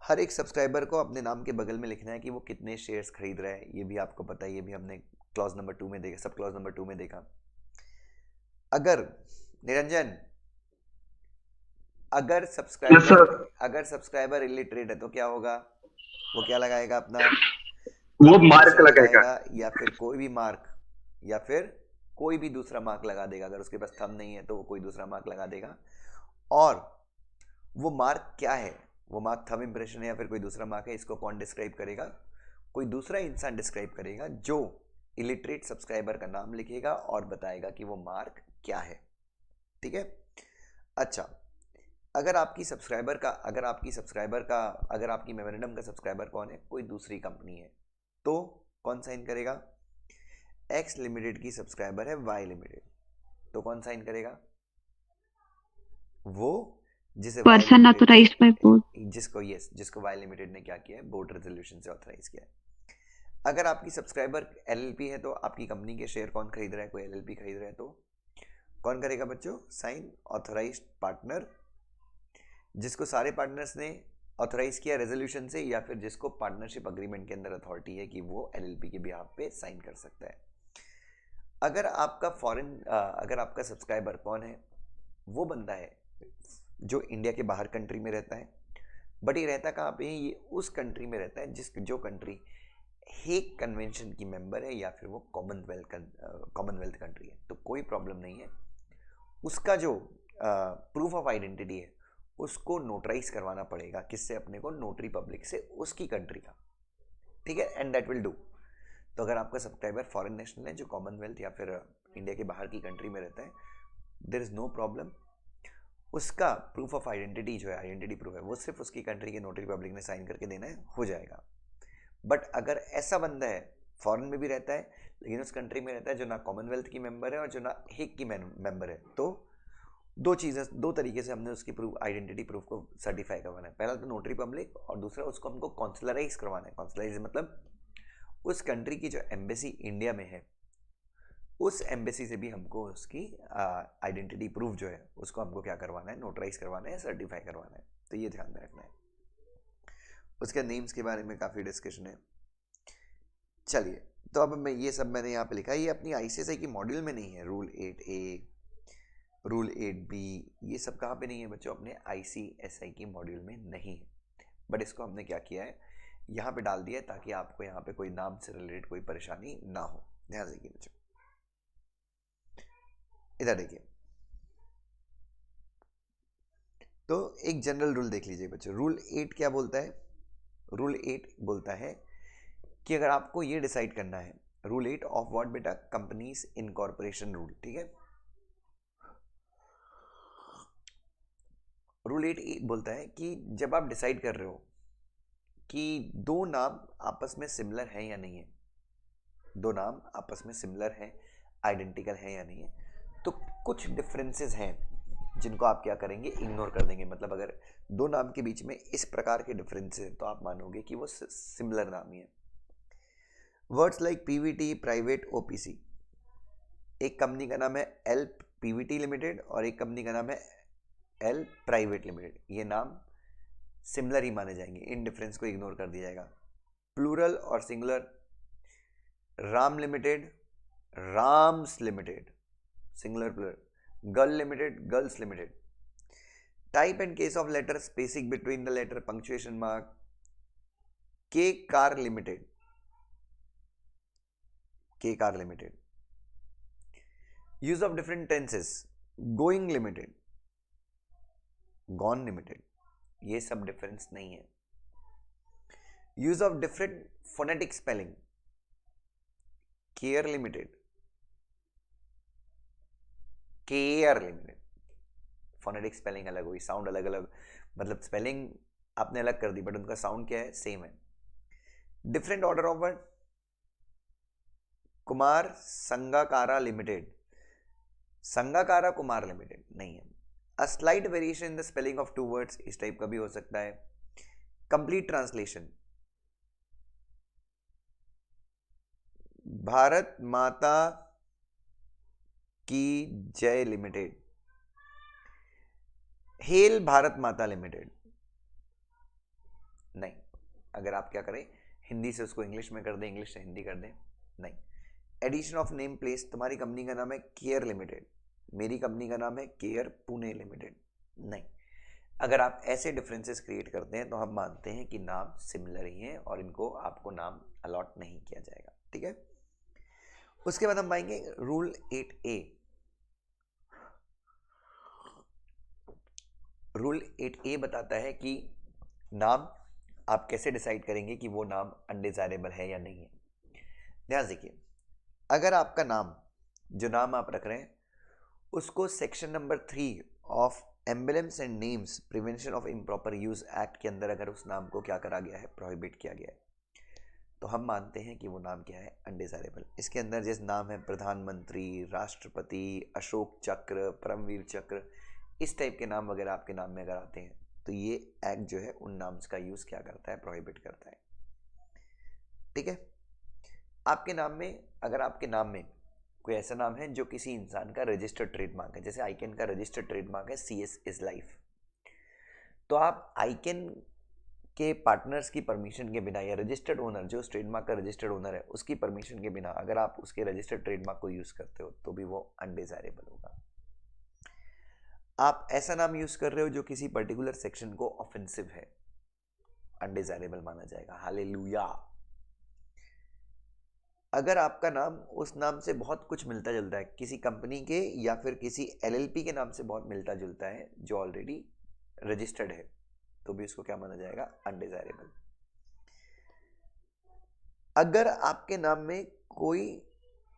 हर एक सब्सक्राइबर को अपने नाम के बगल में लिखना है कि वो कितने शेयर्स खरीद रहा है। ये भी आपको पता है, ये भी हमने क्लॉज नंबर 2 में देखा, सब क्लॉज नंबर 2 में देखा। अगर निरंजन, अगर सब्सक्राइबर इलिटरेट है तो क्या होगा, वो क्या लगाएगा अपना, वो थंब मार्क इम्प्रेशन लगाएगा या फिर कोई भी मार्क, या फिर कोई भी दूसरा मार्क लगा देगा। अगर उसके पास थंब नहीं है तो वो कोई दूसरा मार्क लगा देगा। और वो मार्क क्या है, वो मार्क थंब इम्प्रेशन है या फिर कोई दूसरा मार्क है, इसको कौन डिस्क्राइब करेगा, कोई दूसरा इंसान डिस्क्राइब करेगा जो इलिटरेट सब्सक्राइबर का नाम लिखेगा और बताएगा कि वो मार्क क्या है, ठीक है। अच्छा, अगर आपकी मेमोरेंडम का सब्सक्राइबर कौन है, कोई दूसरी कंपनी है, तो कौन साइन करेगा, एक्स लिमिटेड की सब्सक्राइबर है वाई लिमिटेड, तो कौन साइन करेगा, वो जिसे पर्सन ऑथराइज्ड बाय बोर्ड, जिसको वाई लिमिटेड ने क्या किया है, बोर्ड रेजोल्यूशन से ऑथराइज किया है। अगर आपकी सब्सक्राइबर एलएलपी है तो आपकी कंपनी के शेयर कौन खरीद रहा है, कोई एलएलपी खरीद रहा है, तो कौन करेगा बच्चों, साइन ऑथराइज्ड पार्टनर, जिसको सारे पार्टनर्स ने ऑथराइज किया रेजोल्यूशन से, या फिर जिसको पार्टनरशिप अग्रीमेंट के अंदर अथॉरिटी है कि वो एलएलपी के बिहाफ पे साइन कर सकता है। अगर आपका सब्सक्राइबर कौन है, वो बंदा है जो इंडिया के बाहर कंट्री में रहता है, बट ये रहता कहाँ पे, ये उस कंट्री में रहता है जो कंट्री हेग कन्वेंशन की मेंबर है या फिर वो कॉमनवेल्थ कंट्री है, तो कोई प्रॉब्लम नहीं है। उसका जो प्रूफ ऑफ आइडेंटिटी है उसको नोटराइज करवाना पड़ेगा, किससे, अपने को, नोटरी पब्लिक से उसकी कंट्री का, ठीक है, एंड दैट विल डू। तो अगर आपका सब्सक्राइबर फॉरेन नेशनल है जो कॉमनवेल्थ या फिर इंडिया के बाहर की कंट्री में रहता है, देयर इज नो प्रॉब्लम। उसका प्रूफ ऑफ आइडेंटिटी जो है, आइडेंटिटी प्रूफ है, वो सिर्फ उसकी कंट्री के नोटरी पब्लिक ने साइन करके देना है, हो जाएगा। बट अगर ऐसा बंदा है, फॉरेन में भी रहता है लेकिन उस कंट्री में रहता है जो ना कॉमनवेल्थ की मेंबर है और जो ना हेग की मेंबर है, तो दो तरीके से हमने उसकी आइडेंटिटी प्रूफ को सर्टिफाई करवाना है। पहला तो नोटरी पब्लिक, और दूसरा उसको हमको कॉन्सुलराइज करवाना है। कॉन्सुलराइज मतलब उस कंट्री की जो एम्बेसी इंडिया में है, उस एम्बेसी से भी हमको उसकी आइडेंटिटी प्रूफ जो है उसको हमको क्या करवाना है, नोटराइज करवाना है, सर्टिफाई करवाना है। तो ये ध्यान में रखना है। उसके नेम्स के बारे में काफ़ी डिस्कशन है। चलिए, तो अब मैंने यहाँ पे लिखा है, ये अपनी आईसीएसआई की मॉड्यूल में नहीं है। रूल 8A, रूल 8B, ये सब कहाँ पे नहीं है बच्चों, अपने आईसीएसआई की मॉड्यूल में नहीं है। बट इसको हमने क्या किया है, यहाँ पे डाल दिया है ताकि आपको यहाँ पे कोई नाम से रिलेटेड कोई परेशानी ना हो। ध्यान देखिए बच्चों, इधर देखिए, तो एक जनरल रूल देख लीजिए बच्चों। रूल 8 क्या बोलता है, रूल 8 बोलता है कि अगर आपको ये डिसाइड करना है, रूल 8 ऑफ व्हाट बेटा, कंपनीज इनकॉर्पोरेशन रूल, ठीक है। रूल 8 बोलता है कि जब आप डिसाइड कर रहे हो कि दो नाम आपस में सिमिलर हैं या नहीं है, दो नाम आपस में सिमिलर हैं, आइडेंटिकल हैं या नहीं है, तो कुछ डिफरेंसेस हैं जिनको आप क्या करेंगे, इग्नोर कर देंगे। मतलब अगर दो नाम के बीच में इस प्रकार के डिफरेंसेस हैं तो आप मानोगे कि वो सिमिलर नाम ही है। Words like Pvt, private, OPC. एक कंपनी का नाम है एल पीवीटी लिमिटेड और एक कंपनी का नाम है एल प्राइवेट लिमिटेड, ये नाम सिमिलर ही माने जाएंगे, इन डिफरेंस को इग्नोर कर दिया जाएगा। प्लूरल और singular, Ram limited, Rams limited, singular plural, girl limited, girls limited. Type and case of letter spacing between the letter punctuation mark. K car limited, K car limited. Use of different tenses. Going limited, gone limited. ये सब डिफरेंस नहीं है. Use of different phonetic spelling. Care limited, care limited. Phonetic spelling अलग हुई, साउंड अलग अलग, मतलब स्पेलिंग आपने अलग कर दी बट उनका साउंड क्या है, सेम है. Different order of word. Kumar Sangakkara limited, Sangakkara Kumar limited नहीं है. A slight variation in the spelling of two words, इस टाइप का भी हो सकता है. Complete translation. भारत माता की जय लिमिटेड, हेल भारत माता लिमिटेड नहीं. अगर आप क्या करें, हिंदी से उसको इंग्लिश में कर दें, इंग्लिश से हिंदी कर दें, नहीं. Addition of name place. तुम्हारी कंपनी का नाम है केयर लिमिटेड, मेरी कंपनी का नाम है केयर पुणे लिमिटेड, नहीं. अगर आप ऐसे डिफरेंसेस क्रिएट करते हैं तो हम मानते हैं कि नाम सिमिलर ही हैं और इनको आपको नाम अलॉट नहीं किया जाएगा. ठीक है. उसके बाद हम पाएंगे रूल 8A. रूल 8A बताता है कि नाम आप कैसे डिसाइड करेंगे कि वो नाम अनडिजायरेबल है या नहीं है. ध्यान देखिए, अगर आपका नाम, जो नाम आप रख रहे हैं, उसको section number 3 of emblems and names prevention of improper use act के अंदर अगर उस नाम को क्या करा गया है, प्रोहिबिट किया गया है, तो हम मानते हैं कि वो नाम क्या है, अनडिजायरेबल. इसके अंदर जैसे नाम है प्रधानमंत्री, राष्ट्रपति, अशोक चक्र, परमवीर चक्र, इस टाइप के नाम वगैरह आपके नाम में अगर आते हैं तो ये एक्ट जो है उन नाम्स का यूज क्या करता है, प्रोहिबिट करता है. ठीक है. आपके नाम में, अगर आपके नाम में कोई ऐसा नाम है जो किसी इंसान का रजिस्टर्ड ट्रेडमार्क है, जैसे आइकन का रजिस्टर्ड ट्रेडमार्क है CS इज लाइफ, तो आप आइकन के पार्टनर्स की परमिशन के बिना या रजिस्टर्ड ओनर, जो उस ट्रेडमार्क का रजिस्टर्ड ओनर है, उसकी परमिशन के बिना अगर आप उसके रजिस्टर्ड ट्रेडमार्क को यूज करते हो तो भी वो अनडिजायरेबल होगा. आप ऐसा नाम यूज कर रहे हो जो किसी पर्टिकुलर सेक्शन को ऑफेंसिव है, अनडिजायरेबल माना जाएगा. हालेलुया. अगर आपका नाम उस नाम से बहुत कुछ मिलता जुलता है, किसी कंपनी के या फिर किसी LLP के नाम से बहुत मिलता जुलता है जो ऑलरेडी रजिस्टर्ड है, तो भी उसको क्या माना जाएगा, अनडिजायरेबल. अगर आपके नाम में कोई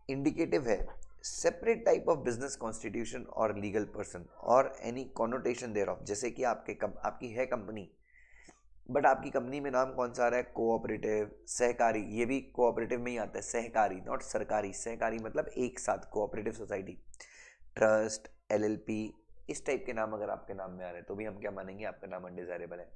इंडिकेटिव है separate type of business constitution और लीगल पर्सन और एनी कॉनोटेशन देयर ऑफ, जैसे कि आपकी है कंपनी बट आपकी कंपनी में नाम कौन सा आ रहा है, कोऑपरेटिव, सहकारी, ये भी कोऑपरेटिव में ही आता है, सहकारी नॉट सरकारी, सहकारी मतलब एक साथ, कोऑपरेटिव सोसाइटी, ट्रस्ट, LLP, इस टाइप के नाम अगर आपके नाम में आ रहे हैं तो भी हम क्या मानेंगे, आपका नाम अनडिजायरेबल है.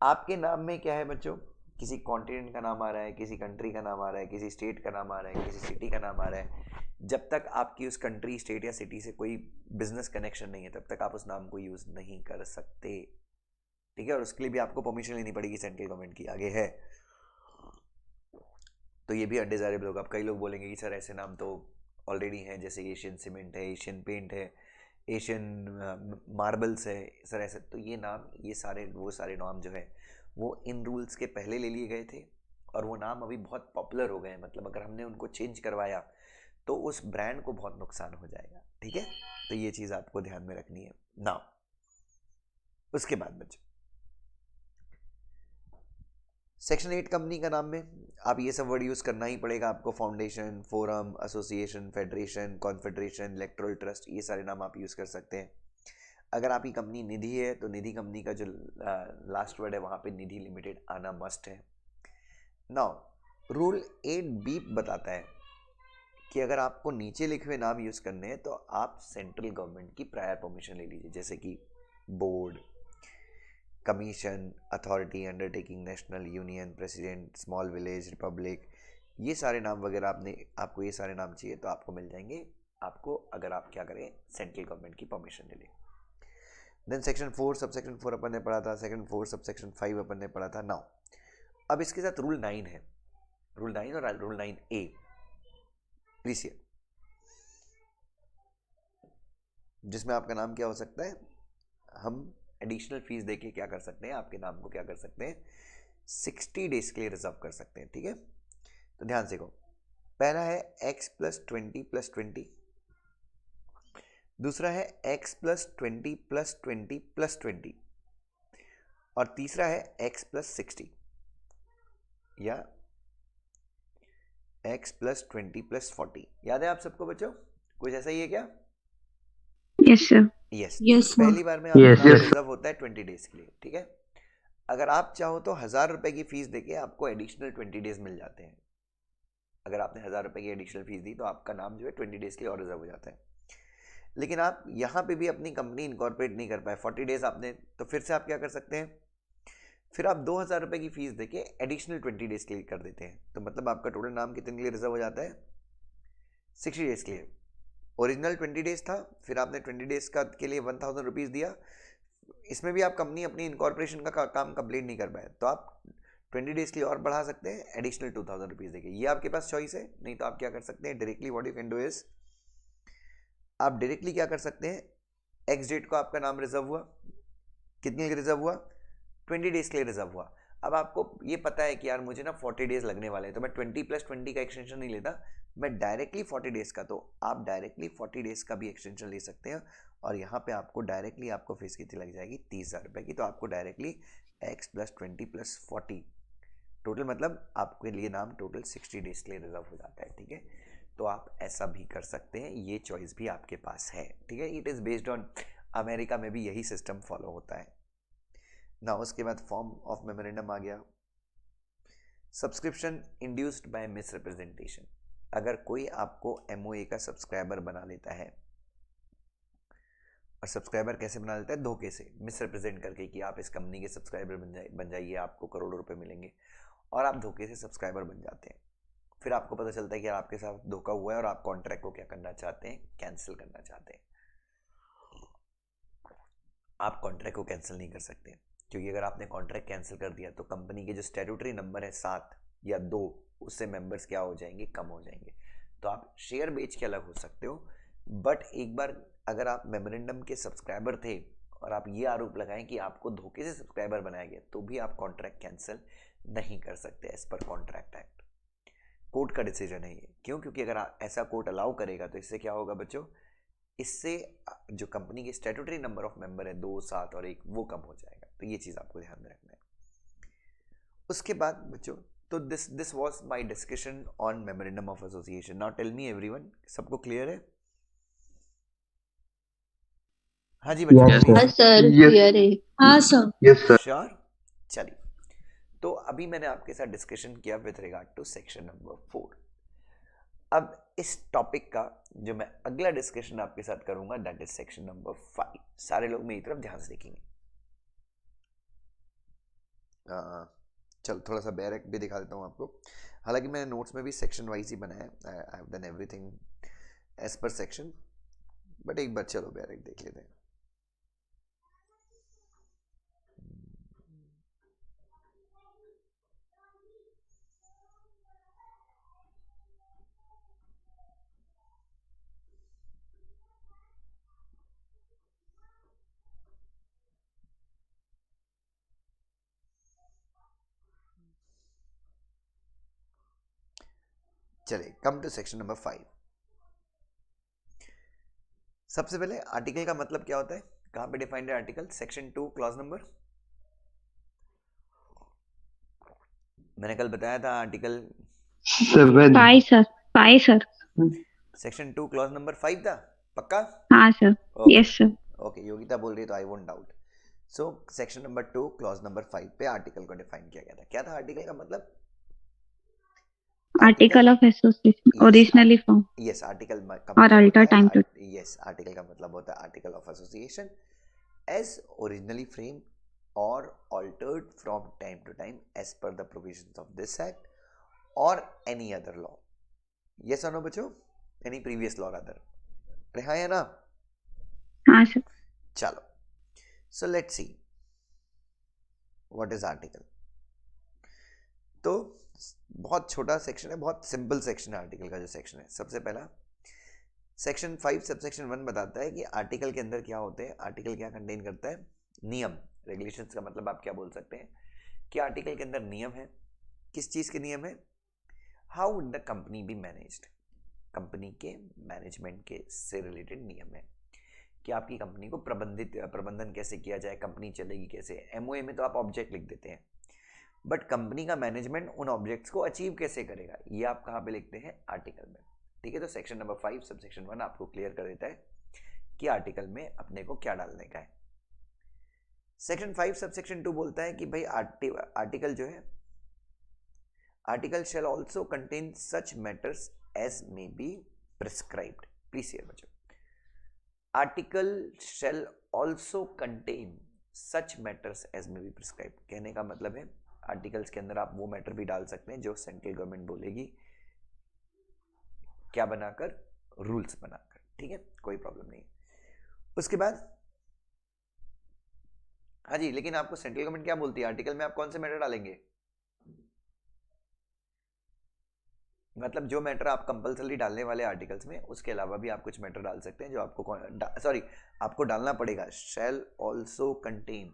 आपके नाम में क्या है बच्चों, किसी कॉन्टिनेंट का नाम आ रहा है, किसी कंट्री का नाम आ रहा है, किसी स्टेट का नाम आ रहा है, किसी सिटी का नाम आ रहा है, जब तक आपकी उस कंट्री, स्टेट या सिटी से कोई बिजनेस कनेक्शन नहीं है तब तक आप उस नाम को यूज नहीं कर सकते. ठीक है. और उसके लिए भी आपको परमिशन लेनी पड़ेगी सेंट्रल गवर्नमेंट की, आगे है, तो ये भी अनडिजायरेबल होगा. अब कई लोग बोलेंगे कि सर ऐसे नाम तो ऑलरेडी हैं, जैसे एशियन सीमेंट है, एशियन पेंट है, एशियन मार्बल्स है, सर ऐसे, तो ये नाम, ये सारे वो सारे नाम जो है वो इन रूल्स के पहले ले लिए गए थे और वो नाम अभी बहुत पॉपुलर हो गए हैं. मतलब अगर हमने उनको चेंज करवाया तो उस ब्रांड को बहुत नुकसान हो जाएगा. ठीक है. तो ये चीज़ आपको ध्यान में रखनी है ना. उसके बाद बच्चों सेक्शन 8 कंपनी का नाम में आप ये सब वर्ड यूज करना ही पड़ेगा आपको. Foundation, forum, association, federation, confederation, electoral trust, ये सारे नाम आप यूज कर सकते हैं. अगर आपकी कंपनी निधि है तो निधि कंपनी का जो लास्ट वर्ड है वहां पे निधि लिमिटेड आना मस्ट है. नाउ रूल 8B बताता है कि अगर आपको नीचे लिखे हुए नाम यूज करने हैं तो आप सेंट्रल गवर्नमेंट की प्रायर परमिशन ले लीजिए, जैसे कि board, commission, authority, undertaking, national, union, president, small village, Republic, ये सारे नाम वगैरह आपको ये सारे नाम चाहिए तो आपको मिल जाएंगे, आपको अगर आप क्या करें, सेंट्रल गवर्नमेंट की परमिशन ले लें. देन सेक्शन 4 सबसेक्शन 4 अपन ने पढ़ा था, सेक्शन 4 सबसेक्शन 5 अपन ने पढ़ा था. नाउ अब इसके साथ रूल 9 है. रूल 9 और रूल 9A प्लीज, जिसमें आपका नाम क्या हो सकता है, हम एडिशनल फीस देके क्या कर सकते हैं, आपके नाम को क्या कर सकते हैं, 60 डेज के लिए रिजर्व कर सकते हैं, ठीक है। तो ध्यान से देखो, पहला है x प्लस 20 प्लस 20, दूसरा है x प्लस 20 प्लस 20 प्लस 20, और तीसरा है x प्लस 60 या x प्लस 20 प्लस 40। याद है आप सबको बच्चों, कुछ ऐसा ही है क्या? Yes sir. यस। यस पहली बार में आपका नाम रिजर्व होता है 20 डेज के लिए, ठीक है। अगर आप चाहो तो 1000 रुपए की फीस देके आपको एडिशनल 20 डेज मिल जाते हैं। अगर आपने 1000 रुपए की एडिशनल फीस दी तो आपका नाम जो है 20 डेज के लिए और रिजर्व हो जाता है। लेकिन आप यहाँ पे भी अपनी कंपनी इनकॉर्पोरेट नहीं कर पाए 40 डेज आपने, तो फिर से आप क्या कर सकते हैं, फिर आप 2000 रुपए की फीस देके एडिशनल 20 डेज के लिए कर देते हैं। तो मतलब आपका टोटल नाम कितने के लिए रिजर्व हो जाता है, 60 डेज के लिए। ओरिजिनल 20 डेज था, फिर आपने 20 डेज का के लिए 1000 रुपीज़ दिया, इसमें भी आप कंपनी अपनी इनकॉर्पोरेशन का काम कंप्लीट नहीं कर पाए, तो आप 20 डेज के लिए और बढ़ा सकते हैं एडिशनल 2000 रुपीज़ देके। ये आपके पास चॉइस है। नहीं तो आप क्या कर सकते हैं, directly what you can do is, आप डायरेक्टली क्या कर सकते हैं, एक्स डेट को आपका नाम रिजर्व हुआ, कितने के लिए रिजर्व हुआ, 20 डेज के लिए रिजर्व हुआ। अब आपको ये पता है कि यार मुझे ना 40 डेज लगने वाले हैं, तो मैं 20 प्लस 20 का एक्सटेंशन नहीं लेता, मैं डायरेक्टली 40 डेज का, तो आप डायरेक्टली 40 डेज का भी एक्सटेंशन ले सकते हैं। और यहाँ पे आपको डायरेक्टली आपको फीस कितनी लग जाएगी, 30,000 रुपये की। तो आपको directly x plus 20 plus 40 total, मतलब आपके लिए नाम टोटल 60 डेज के लिए रिजर्व हो जाता है, ठीक है। तो आप ऐसा भी कर सकते हैं, ये चॉइस भी आपके पास है, ठीक है। It is based on, America में भी यही सिस्टम फॉलो होता है ना। उसके बाद फॉर्म ऑफ मेमोरेंडम आ गया, subscription induced by miss representation. अगर कोई आपको एमओए का सब्सक्राइबर बना लेता है, और सब्सक्राइबर कैसे बना लेता है, धोखे से मिस रिप्रेजेंट करके कि आप इस कंपनी के सब्सक्राइबर बन जाइए, आपको करोड़ों रुपए मिलेंगे, और आप धोखे से सब्सक्राइबर बन जाते हैं। फिर आपको पता चलता है कि आपके साथ धोखा हुआ है और आप कॉन्ट्रैक्ट को क्या करना चाहते हैं, कैंसिल करना चाहते हैं। आप कॉन्ट्रैक्ट को कैंसिल नहीं कर सकते, क्योंकि अगर आपने कॉन्ट्रैक्ट कैंसिल कर दिया तो कंपनी के जो स्टैट्यूटरी नंबर है 7 या 2, उससे मेंबर्स क्या हो जाएंगे, कम हो जाएंगे। तो आप शेयर बेच के अलग हो सकते हो, बट एक बार अगर आप मेमोरेंडम के सब्सक्राइबर थे और आप ये आरोप लगाएं कि आपको धोखे से सब्सक्राइबर बनाया गया, तो भी आप कॉन्ट्रैक्ट कैंसिल नहीं कर सकते as per contract act. Court का डिसीजन है ये। क्यों? क्योंकि अगर ऐसा कोर्ट अलाउ करेगा तो इससे क्या होगा बच्चों, इससे जो कंपनी के स्टैट्यूटरी नंबर ऑफ मेंबर है 2, 7 और 1, वो कम हो जाएगा। तो ये चीज आपको ध्यान में रखना है। उसके बाद बच्चों, तो this was my discussion on memorandum of association. Now tell me everyone, सबको क्लियर है? हाँ जी बच्चों, Yes, sir. हाँ सर, क्लियर है। हाँ सर। Yes, sir. श्योर। चलिए, तो अभी मैंने आपके साथ डिस्कशन किया with regard to section number 4। अब इस टॉपिक का जो मैं अगला डिस्कशन आपके साथ करूंगा, दैट इज सेक्शन नंबर 5। सारे लोग मेरी तरफ ध्यान से देखेंगे। चल थोड़ा सा बैरक भी दिखा देता हूँ आपको। हालांकि मैंने नोट्स में भी सेक्शन वाइज ही बनाया, I have done everything as per section, but एक बार चलो बैरक देख लेते हैं। चलिए, कम टू सेक्शन नंबर 5। सबसे पहले आर्टिकल का मतलब क्या होता है, कहां पे डिफाइंड है आर्टिकल? सेक्शन 2 क्लॉज नंबर, मैंने कल बताया था article 7. 5 sir. 5 sir. Section 2 clause number 5 था, पक्का? हाँ sir. Yes sir. Okay, Yogita बोल रही है तो I won't doubt. So section number 2 clause number 5 पे आर्टिकल को डिफाइन किया गया था। क्या था आर्टिकल का मतलब? Article of association originally form yes, article का और मतलब अल्टर होता टाइम टू है, यस, आर्टिकल का मतलब होता है article of association as originally frame or altered from time to time as per the provisions of this act or any other law. Yes और नो बच्चों? Any previous law other. हाँ या ना? हाँ सर। चलो, so let's see what is article. तो बहुत छोटा सेक्शन है, बहुत सिंपल सेक्शन है आर्टिकल का जो सेक्शन है। सबसे पहला सेक्शन 5 सबसेक्शन 1 बताता है कि आर्टिकल के अंदर क्या होते हैं, आर्टिकल क्या कंटेन करता है, नियम, रेगुलेशंस का मतलब आप क्या बोल सकते हैं कि आर्टिकल के अंदर नियम है। किस चीज़ के नियम है, how would the company be managed, company के मैनेजमेंट के से रिलेटेड नियम है कि आपकी कंपनी को प्रबंधन कैसे किया जाए, कंपनी चलेगी कैसे। एमओए में तो आप ऑब्जेक्ट लिख देते हैं, बट कंपनी का मैनेजमेंट उन ऑब्जेक्ट्स को अचीव कैसे करेगा, ये आप कहाँ पे लिखते हैं, आर्टिकल में। ठीक है, तो सेक्शन नंबर 5 सबसेक्शन 1 आपको क्लियर कर देता है कि आर्टिकल में अपने को क्या डालने का है। सेक्शन 5 सबसेक्शन 2 बोलता है कि भाई आर्टिकल जो है, article shall also contain such matters as may be prescribed. Please hear बच्चों, article shall also contain such matters as may be prescribed, कहने का मतलब है आर्टिकल्स के अंदर आप वो मैटर भी डाल सकते हैं जो सेंट्रल गवर्नमेंट बोलेगी, क्या बनाकर, रूल्स बनाकर। ठीक है, कोई प्रॉब्लम नहीं। उसके बाद हाँ जी, लेकिन आपको सेंट्रल गवर्नमेंट क्या बोलती है, आर्टिकल में आप कौन से मैटर डालेंगे, मतलब जो मैटर आप कंपल्सरी डालने वाले आर्टिकल्स में, उसके अलावा भी आप कुछ मैटर डाल सकते हैं जो आपको आपको डालना पड़ेगा। शैल ऑल्सो कंटेन,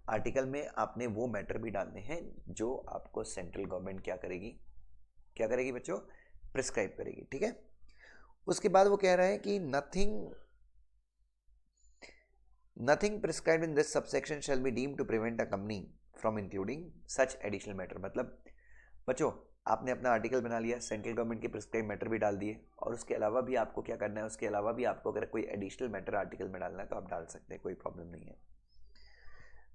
आर्टिकल में आपने वो मैटर भी डालने हैं जो आपको सेंट्रल गवर्नमेंट क्या करेगी, क्या करेगी बच्चों, प्रिस्क्राइब करेगी। ठीक है, उसके बाद वो कह रहा है कि nothing prescribed in this subsection shall be deemed to prevent a company from including such additional matter. मतलब बच्चों आपने अपना आर्टिकल बना लिया, सेंट्रल गवर्नमेंट के प्रिस्क्राइब मैटर भी डाल दिए, और उसके अलावा भी आपको क्या करना है, उसके अलावा भी आपको अगर कोई एडिशनल मैटर आर्टिकल में डालना है तो आप डाल सकते हैं, कोई प्रॉब्लम नहीं है।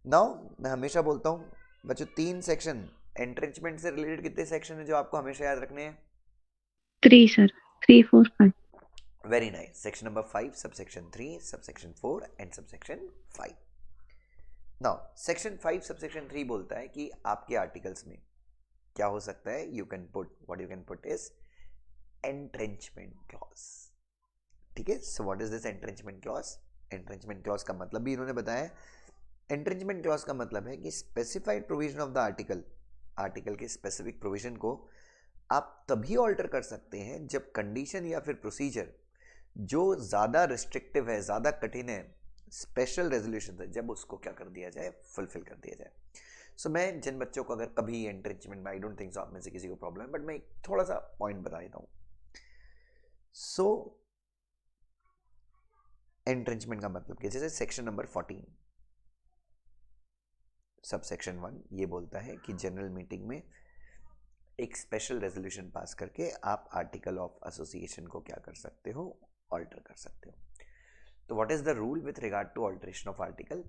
नाउ मैं हमेशा बोलता हूँ बच्चों 3 सेक्शन, एंट्रेंचमेंट से रिलेटेड कितने सेक्शन है जो आपको हमेशा याद रखने हैं, 3 sir, 3 4 5। Very nice. Section number 5 subsection 3 subsection 4 and subsection 5। Now section 5 subsection 3 बोलता है कि आपके आर्टिकल्स में क्या हो सकता है, you can put, what you can put is entrenchment clause. ठीक है, so what is this entrenchment clause, entrenchment clause का मतलब भी इन्होंने बताया। एंट्रेंचमेंट क्लॉज का मतलब है कि specified provision of the article, article के स्पेसिफिक प्रोविजन को आप तभी ऑल्टर कर सकते हैं जब कंडीशन या फिर प्रोसीजर जो ज़्यादा रिस्ट्रिक्टिव है, ज़्यादा कठिन है, स्पेशल रेजोल्यूशन है, जब उसको क्या कर दिया जाए, फुलफिल कर दिया जाए। सो मैं जिन बच्चों को अगर कभी एंट्रेंचमेंट में, आई डोंट थिंक सो आप में से किसी को प्रॉब्लम है, बट मैं थोड़ा सा पॉइंट बता देता हूँ। सो एंट्रेंचमेंट का मतलब कि जैसे सेक्शन नंबर 14 सब सेक्शन 1 ये बोलता है कि जनरल मीटिंग में एक स्पेशल रेजोल्यूशन पास करके आप आर्टिकल ऑफ एसोसिएशन को क्या कर सकते हो, ऑल्टर कर सकते हो। तो what is the rule with regard to alteration of article,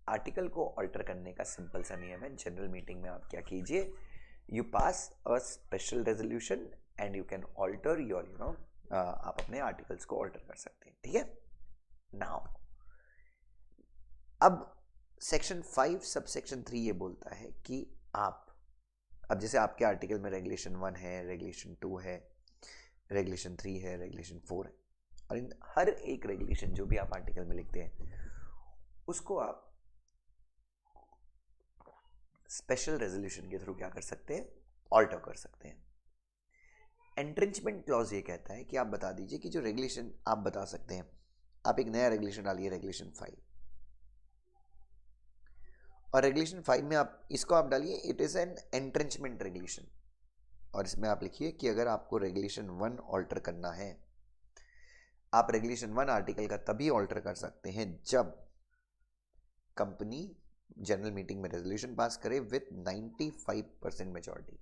article को ऑल्टर करने का सिंपल सा नियम है, जनरल मीटिंग में आप क्या कीजिए, you pass a special resolution and you can alter your आप अपने आर्टिकल्स को ऑल्टर कर सकते हैं। ठीक है, नाउ अब सेक्शन 5 सब सेक्शन 3 ये बोलता है कि आप, अब जैसे आपके आर्टिकल में रेगुलेशन 1 है, रेगुलेशन 2 है, रेगुलेशन 3 है, रेगुलेशन 4 है, और इन हर एक रेगुलेशन जो भी आप आर्टिकल में लिखते हैं उसको आप स्पेशल रेजोल्यूशन के थ्रू क्या कर सकते हैं, ऑल्टर कर सकते हैं। एंट्रेंचमेंट क्लॉज ये कहता है कि आप बता दीजिए कि जो रेगुलेशन आप बता सकते हैं, आप एक नया रेगुलेशन डालिए, रेगुलेशन 5, और रेगुलेशन 5 में आप इसको आप डालिए it is an entrenchment regulation, और इसमें आप लिखिए कि अगर आपको रेगुलेशन 1 ऑल्टर करना है, आप रेगुलेशन 1 आर्टिकल का तभी ऑल्टर कर सकते हैं जब कंपनी जनरल मीटिंग में रेजोल्यूशन पास करे विथ 95% मेजॉरिटी।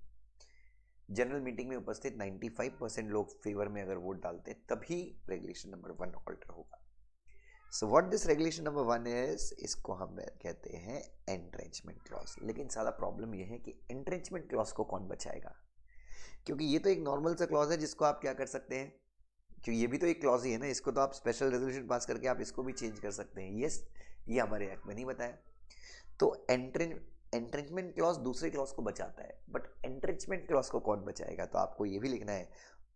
जनरल मीटिंग में उपस्थित 95% लोग फेवर में अगर वोट डालते हैं तभी रेगुलेशन नंबर 1 ऑल्टर होगा। So what this regulation number 1 is, इसको हम कहते हैं एंट्रेंचमेंट क्लॉज। लेकिन सारा प्रॉब्लम यह है कि एंट्रेंचमेंट क्लॉज को कौन बचाएगा, क्योंकि ये तो एक नॉर्मल सा क्लॉज है जिसको आप क्या कर सकते हैं, क्योंकि ये भी तो एक क्लॉज ही है ना, इसको तो आप स्पेशल रेजोल्यूशन पास करके आप इसको भी चेंज कर सकते हैं। यस, ये हमारे एक्ट में नहीं बताया। तो एंट्रेंचमेंट क्लॉज दूसरे क्लॉज को बचाता है, बट एंट्रेंचमेंट क्लॉज को कौन बचाएगा, तो आपको ये भी लिखना है।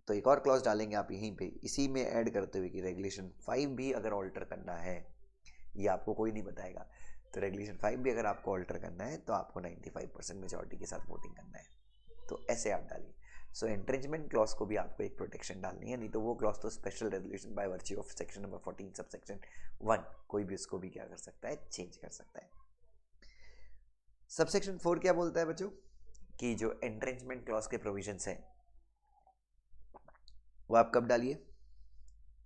तो एक और क्लॉज डालेंगे आप यहीं पे, इसी में ऐड करते हुए कि रेगुलेशन 5 भी अगर ऑल्टर करना है, ये आपको कोई नहीं बताएगा, तो रेगुलेशन 5 भी अगर आपको ऑल्टर करना है तो आपको 95% मेजॉरिटी के साथ वोटिंग करना है। तो ऐसे आप डालिए। सो एंट्रेंचमेंट क्लॉज को भी आपको एक प्रोटेक्शन डालनी है, नहीं तो वो क्लॉज तो special resolution by virtue of section number 14 sub section 1 कोई भी उसको भी क्या कर सकता है, चेंज कर सकता है। सबसेक्शन 4 क्या बोलता है बच्चों, कि जो एंट्रेंचमेंट क्लॉज के प्रोविजंस हैं वो आप कब डालिए,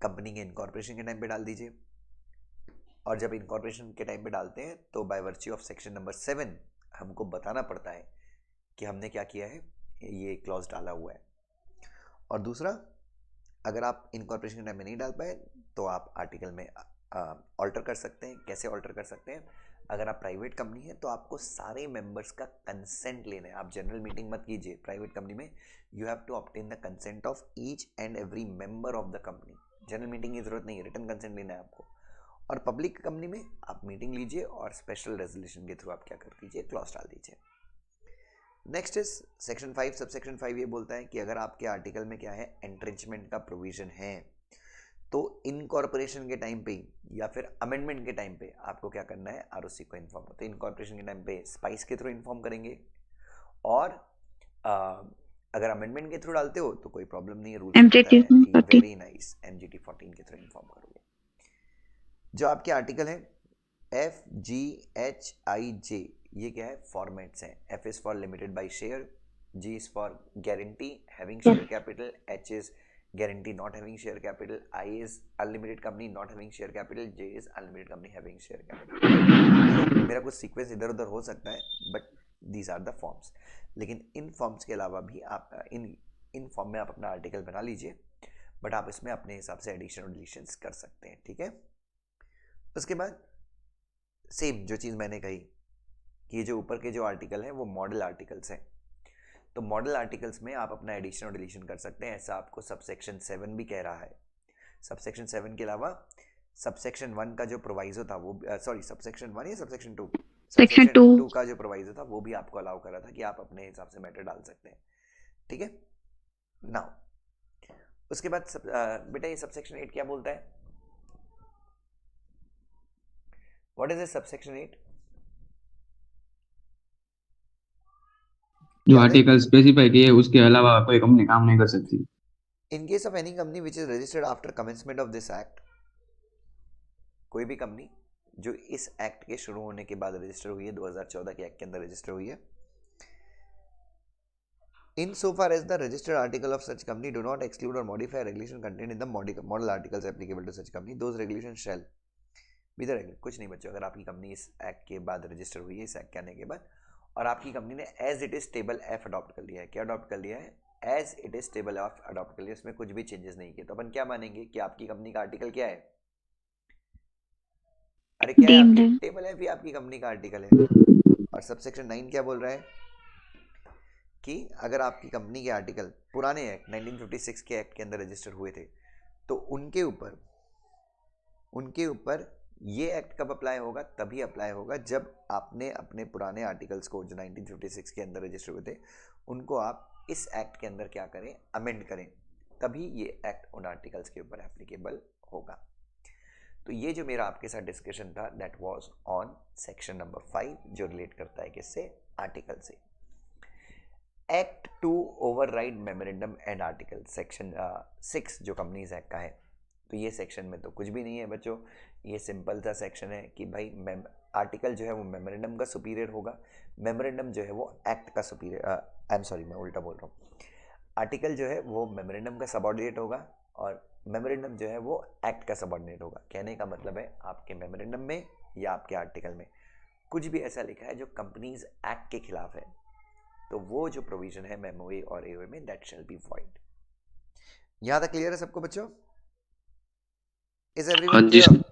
कंपनी के इनकॉर्पोरेशन के टाइम पे डाल दीजिए। और जब इनकॉर्पोरेशन के टाइम पे डालते हैं तो by virtue of section number 7 हमको बताना पड़ता है कि हमने क्या किया है, ये क्लॉज डाला हुआ है। और दूसरा, अगर आप इनकॉर्पोरेशन के टाइम में नहीं डाल पाए तो आप आर्टिकल में ऑल्टर कर सकते हैं। कैसे ऑल्टर कर सकते हैं, अगर आप प्राइवेट कंपनी है तो आपको सारे मेंबर्स का कंसेंट लेना है। आप जनरल मीटिंग मत कीजिए प्राइवेट कंपनी में, you have to obtain the consent of each and every member of the company. General meeting की जरूरत नहीं है, रिटन कंसेंट लेना है आपको। और पब्लिक कंपनी में आप मीटिंग लीजिए और स्पेशल रेजोल्यूशन के थ्रू आप क्या कर दीजिए, क्लॉज डाल दीजिए। Next is section 5 sub section 5 ये बोलता है कि अगर आपके आर्टिकल में क्या है, एंट्रेंचमेंट का प्रोविजन है, तो इनकॉर्पोरेशन के टाइम पे या फिर अमेंडमेंट के टाइम पे आपको क्या करना है, आरओसी को इन्फॉर्म करते हैं। इनकॉर्पोरेशन के टाइम पे स्पाइस के थ्रू इन्फॉर्म करेंगे, और अगर अमेंडमेंट के थ्रू डालते हो तो कोई प्रॉब्लम नहीं है, rules MJT very nice, MGT 14 के थ्रू इन्फॉर्म करोगे। जो आपके आर्टिकल है FGHIJ, ये क्या है, फॉर्मेट्स हैं। F is for limited by share, G is for guarantee having share capital, H is guarantee not having share capital, I is unlimited company not having share capital, J is unlimited company having share capital. मेरा कुछ सीक्वेंस इधर उधर हो सकता है, but these are the forms. लेकिन इन फॉर्म्स के अलावा भी आप इन फॉर्म में आप अपना आर्टिकल बना लीजिए, बट आप इसमें अपने हिसाब से एडिशन और डिलीशन कर सकते हैं, ठीक है। उसके बाद सेम जो चीज़ मैंने कही कि जो ऊपर के जो आर्टिकल हैं वो मॉडल आर्टिकल्स हैं, तो मॉडल आर्टिकल्स में आप अपना एडिशन और डिलीशन कर सकते हैं। ऐसा आपको सबसेक्शन 7 भी कह रहा है। सबसेक्शन 7 के अलावा सबसेक्शन 1 का जो प्रोवाइजो था वो, सॉरी सबसेक्शन 1 या सबसेक्शन 2, सेक्शन सबसेक्शन 2 2 का जो प्रोवाइजो था वो भी आपको अलाउ कर रहा था कि आप अपने हिसाब से मैटर डाल सकते हैं, ठीक है। नाउ उसके बाद बेटा ये सबसेक्शन 8 क्या बोलता है, व्हाट इज सबसेक्शन 8? जो आर्टिकल स्पेसिफाई किए उसके अलावा कोई कंपनी काम नहीं कर सकती। In case of any company which is registered after commencement of this act, कोई भी कंपनी जो इस एक्ट के शुरू होने के बाद रजिस्टर हुई है, 2014 के एक्ट के अंदर रजिस्टर हुई है, in so far as the registered article of such company do not exclude or modify regulation content in the model articles applicable to such company, those regulation shall be the regulation. कुछ नहीं बच्चों, अगर आपकी कंपनी इस एक्ट के बाद रजिस्टर हुई है, इस एक्ट के आने के बाद, और आपकी कंपनी ने as it is table F adopt कर लिया है, क्या अडॉप्ट कर लिया है, as it is table F adopt कर लिया, इसमें कुछ भी चेंजेस नहीं किए, तो अपन क्या मानेंगे कि आपकी कंपनी का आर्टिकल क्या है, अरे क्या है, आपकी टेबल एफ ही आपकी कंपनी का आर्टिकल है। और सबसेक्शन 9 क्या बोल रहा है कि अगर आपकी कंपनी के आर्टिकल पुराने एक्ट 1956 के एक्ट के अंदर रजिस्टर हुए थे, तो उनके ऊपर ये एक्ट कब अप्लाई होगा, तभी अप्लाई होगा जब आपने अपने पुराने आर्टिकल्स को जो 1956 के अंदर रजिस्टर हुए थे उनको आप इस एक्ट के अंदर क्या करें, अमेंड करें, तभी ये एक्ट उन आर्टिकल्स के ऊपर एप्लीकेबल होगा। तो ये जो मेरा आपके साथ डिस्कशन था that was on section number 5, जो रिलेट करता है किससे, आर्टिकल से। Act to override memorandum and article, section 6 जो कंपनीज एक्ट का है, तो ये सेक्शन में तो कुछ भी नहीं है बच्चों, ये सिंपल सा सेक्शन है कि भाई आर्टिकल जो है वो मेमोरेंडम का सुपीरियर होगा, मेमोरेंडम जो है वो एक्ट का सुपीरियर, आई एम सॉरी मैं उल्टा बोल रहा हूँ, आर्टिकल जो है वो मेमोरेंडम का सबऑर्डिनेट होगा और मेमोरेंडम जो है वो एक्ट का सबऑर्डिनेट होगा। कहने का मतलब है आपके मेमोरेंडम में या आपके आर्टिकल में कुछ भी ऐसा लिखा है जो कंपनीज एक्ट के खिलाफ है, तो वो जो प्रोविजन है मेमोए और एओए में दैट शैल बी वॉइड। यहां तक क्लियर है सबको बच्चों? Is everyone clear?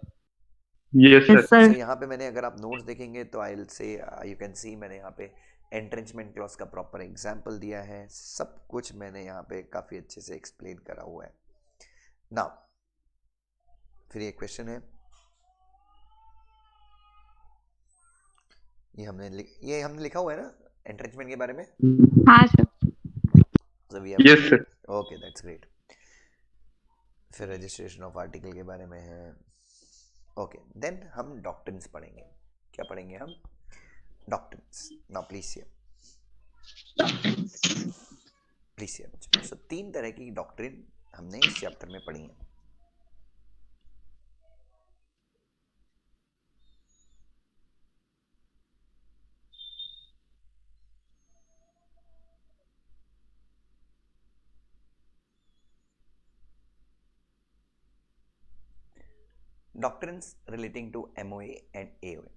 Yes sir. So यहाँ पे मैंने, अगर आप नोट्स देखेंगे तो I will say you can see, मैंने यहाँ पे एंट्रेंचमेंट क्लॉज का प्रॉपर एग्जांपल दिया है, सब कुछ मैंने यहाँ पे काफ़ी अच्छे से एक्सप्लेन करा हुआ है। नाउ फिर ये क्वेश्चन है, ये हमने लिखा हुआ है ना एंट्रेंचमेंट के बारे में? हाँ sir. Yes sir. Okay that's great. फिर रजिस्ट्रेशन ऑफ आर्टिकल के बारे में है। ओके देन हम डॉक्ट्रिन्स पढ़ेंगे। क्या पढ़ेंगे हम? Doctrines. Now please here, please बच्चों, सो 3 तरह की डॉक्ट्रिन हमने इस चैप्टर में पढ़ी है। Doctrines relating to MOA and AOA.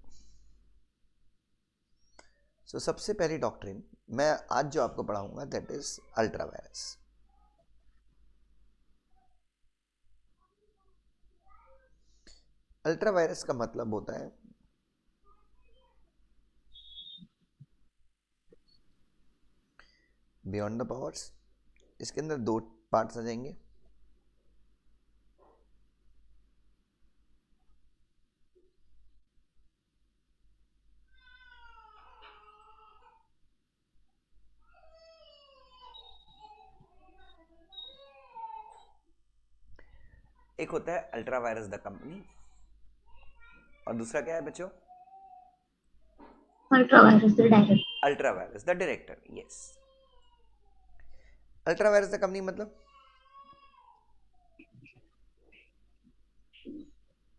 So सबसे पहली डॉक्ट्रिन मैं आज जो आपको पढ़ाऊंगा that is ultra vires. Ultra vires का मतलब होता है बियॉन्ड द पावर्स। इसके अंदर 2 पार्ट्स आ जाएंगे। एक होता है अल्ट्रा वायरस द कंपनी, और दूसरा क्या है बच्चों? Ultra vires the director. Ultra vires the director. Yes, ultra vires the company मतलब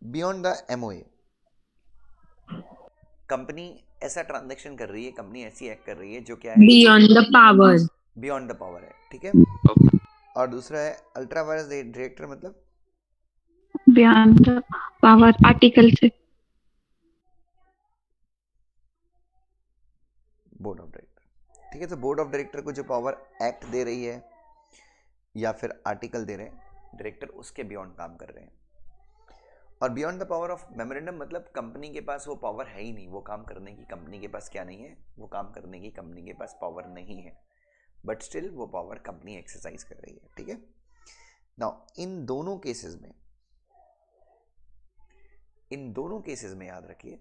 बियॉन्ड द एमओए। कंपनी ऐसा ट्रांजैक्शन कर रही है, कंपनी ऐसी एक्ट कर रही है जो क्या है? Beyond the power. Beyond the power है, ठीक है। ओके। और दूसरा है अल्ट्रा वायरस डायरेक्टर मतलब बियॉन्ड द पावर आर्टिकल से। बोर्ड ऑफ डायरेक्टर, ठीक है। तो बोर्ड ऑफ डायरेक्टर को जो पावर एक्ट दे रही है या फिर आर्टिकल दे रहे हैं, डायरेक्टर उसके बियॉन्ड काम कर रहे हैं। और beyond the power of memorandum मतलब कंपनी के पास वो पावर है ही नहीं, वो काम करने की कंपनी के पास क्या नहीं है, वो काम करने की कंपनी के पास पावर नहीं है, बट स्टिल वो पावर कंपनी एक्सरसाइज कर रही है, ठीक है। नाउ इन दोनों केसेस में याद रखिए,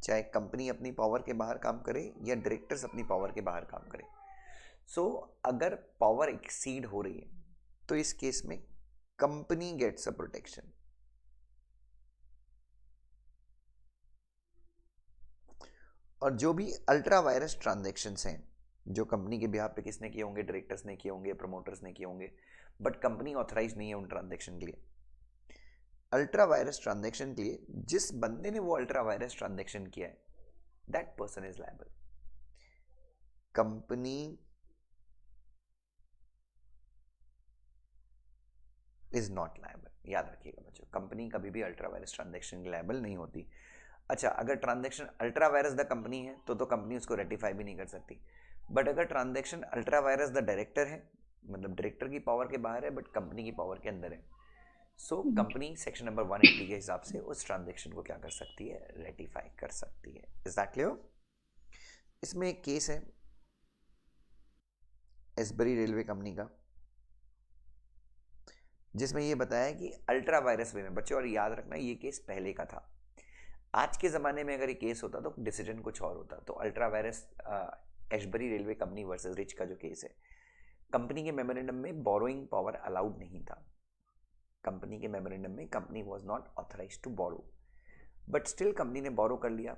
चाहे कंपनी अपनी पावर के बाहर काम करे या डायरेक्टर्स अपनी पावर के बाहर काम करे, सो अगर पावर एक्सीड हो रही है तो इस केस में कंपनी गेट्स अ प्रोटेक्शन। और जो भी अल्ट्रा वायरस ट्रांजैक्शंस हैं जो कंपनी के बिहाफ पे किसने किए होंगे? डायरेक्टर्स ने किए होंगे, प्रमोटर्स ने किए होंगे, बट कंपनी ऑथराइज नहीं है उन ट्रांजैक्शन के लिए। अल्ट्रा वायरस ट्रांजैक्शन के लिए जिस बंदे ने वो अल्ट्रा वायरस ट्रांजैक्शन किया है, that person is liable. Company is not liable. याद रखिएगा बच्चों, कंपनी कभी भी अल्ट्रा वायरस ट्रांजैक्शन के लायबल नहीं होती। अच्छा, अगर transaction ultra vires the company है तो कंपनी उसको रेटिफाई भी नहीं कर सकती। बट अगर transaction ultra vires the director है, मतलब डायरेक्टर की पावर के बाहर है बट कंपनी की पावर के अंदर है, सो कंपनी सेक्शन नंबर 180 के हिसाब से उस ट्रांजैक्शन को क्या कर सकती है? रेटिफाई कर सकती है। Is that clear? इसमें एक केस है एस्बरी रेलवे कंपनी का, जिसमें ये बताया कि अल्ट्रा वायरस वे में बच्चों, और याद रखना ये केस पहले का था। आज के ज़माने में अगर ये केस होता तो डिसीजन कुछ और होता। तो ultra vires Ashbery railway company versus rich का जो केस है, कंपनी के मेमोरेंडम में बोरोइंग पावर अलाउड नहीं था। कंपनी के मेमोरेंडम में company was not authorised to borrow, but still company ने बोरो कर लिया।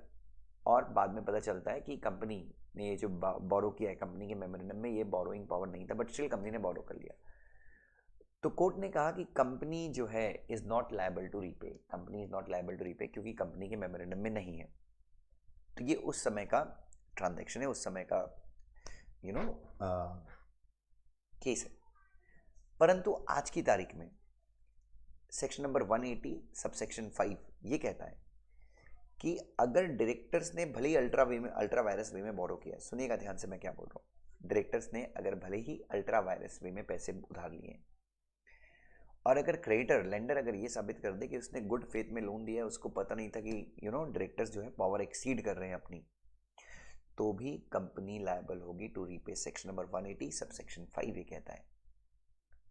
और बाद में पता चलता है कि कंपनी ने ये जो बोरो किया है, कंपनी के मेमोरेंडम में ये बोरोइंग पावर नहीं था, बट स्टिल कंपनी ने बोरो कर लिया। तो कोर्ट ने कहा कि कंपनी जो है is not liable to repay, company is not liable to repay क्योंकि कंपनी के मेमोरेंडम में नहीं है। तो ये उस समय का ट्रांजैक्शन है, उस समय का केस है। परंतु आज की तारीख में सेक्शन नंबर 180 सबसेक्शन 5 ये कहता है कि अगर डायरेक्टर्स ने भले ही अल्ट्रा वायरस वे में बोरो किया, सुनिएगा ध्यान से मैं क्या बोल रहा हूँ, डायरेक्टर्स ने अगर भले ही अल्ट्रा वायरस वे में पैसे उधार लिए और अगर क्रेडिटर लेंडर अगर ये साबित कर दे कि उसने गुड फेथ में लोन दिया है, उसको पता नहीं था कि डायरेक्टर्स जो है पावर एक्सीड कर रहे हैं अपनी, तो भी कंपनी लायबल होगी to repay. Section number 180 subsection 5 ये कहता है।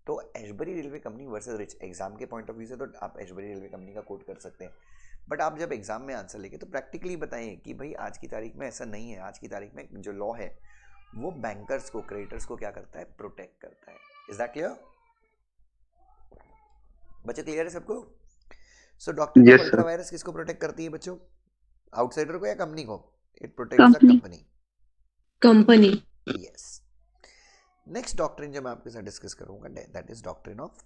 तो Ashbury railway company versus Riche, exam के पॉइंट ऑफ व्यू से तो आप एशबरी रेलवे कंपनी का कोट कर सकते हैं, बट आप जब एग्जाम में आंसर लेके तो प्रैक्टिकली बताइए कि भाई आज की तारीख में ऐसा नहीं है। आज की तारीख में जो लॉ है वो बैंकर्स को, क्रेडिटर्स को क्या करता है? प्रोटेक्ट करता है। इज दैट क्लियर बच्चों? क्लियर है सबको? So doctor yes ultra sir. Virus किसको प्रोटेक्ट करती है बच्चों? आउटसाइडर को या कंपनी को? It protects the company. Company. Company. Yes. Next doctrine जो मैं आपके साथ डिस्कस करूंगा दैट इज डॉक्ट्रिन ऑफ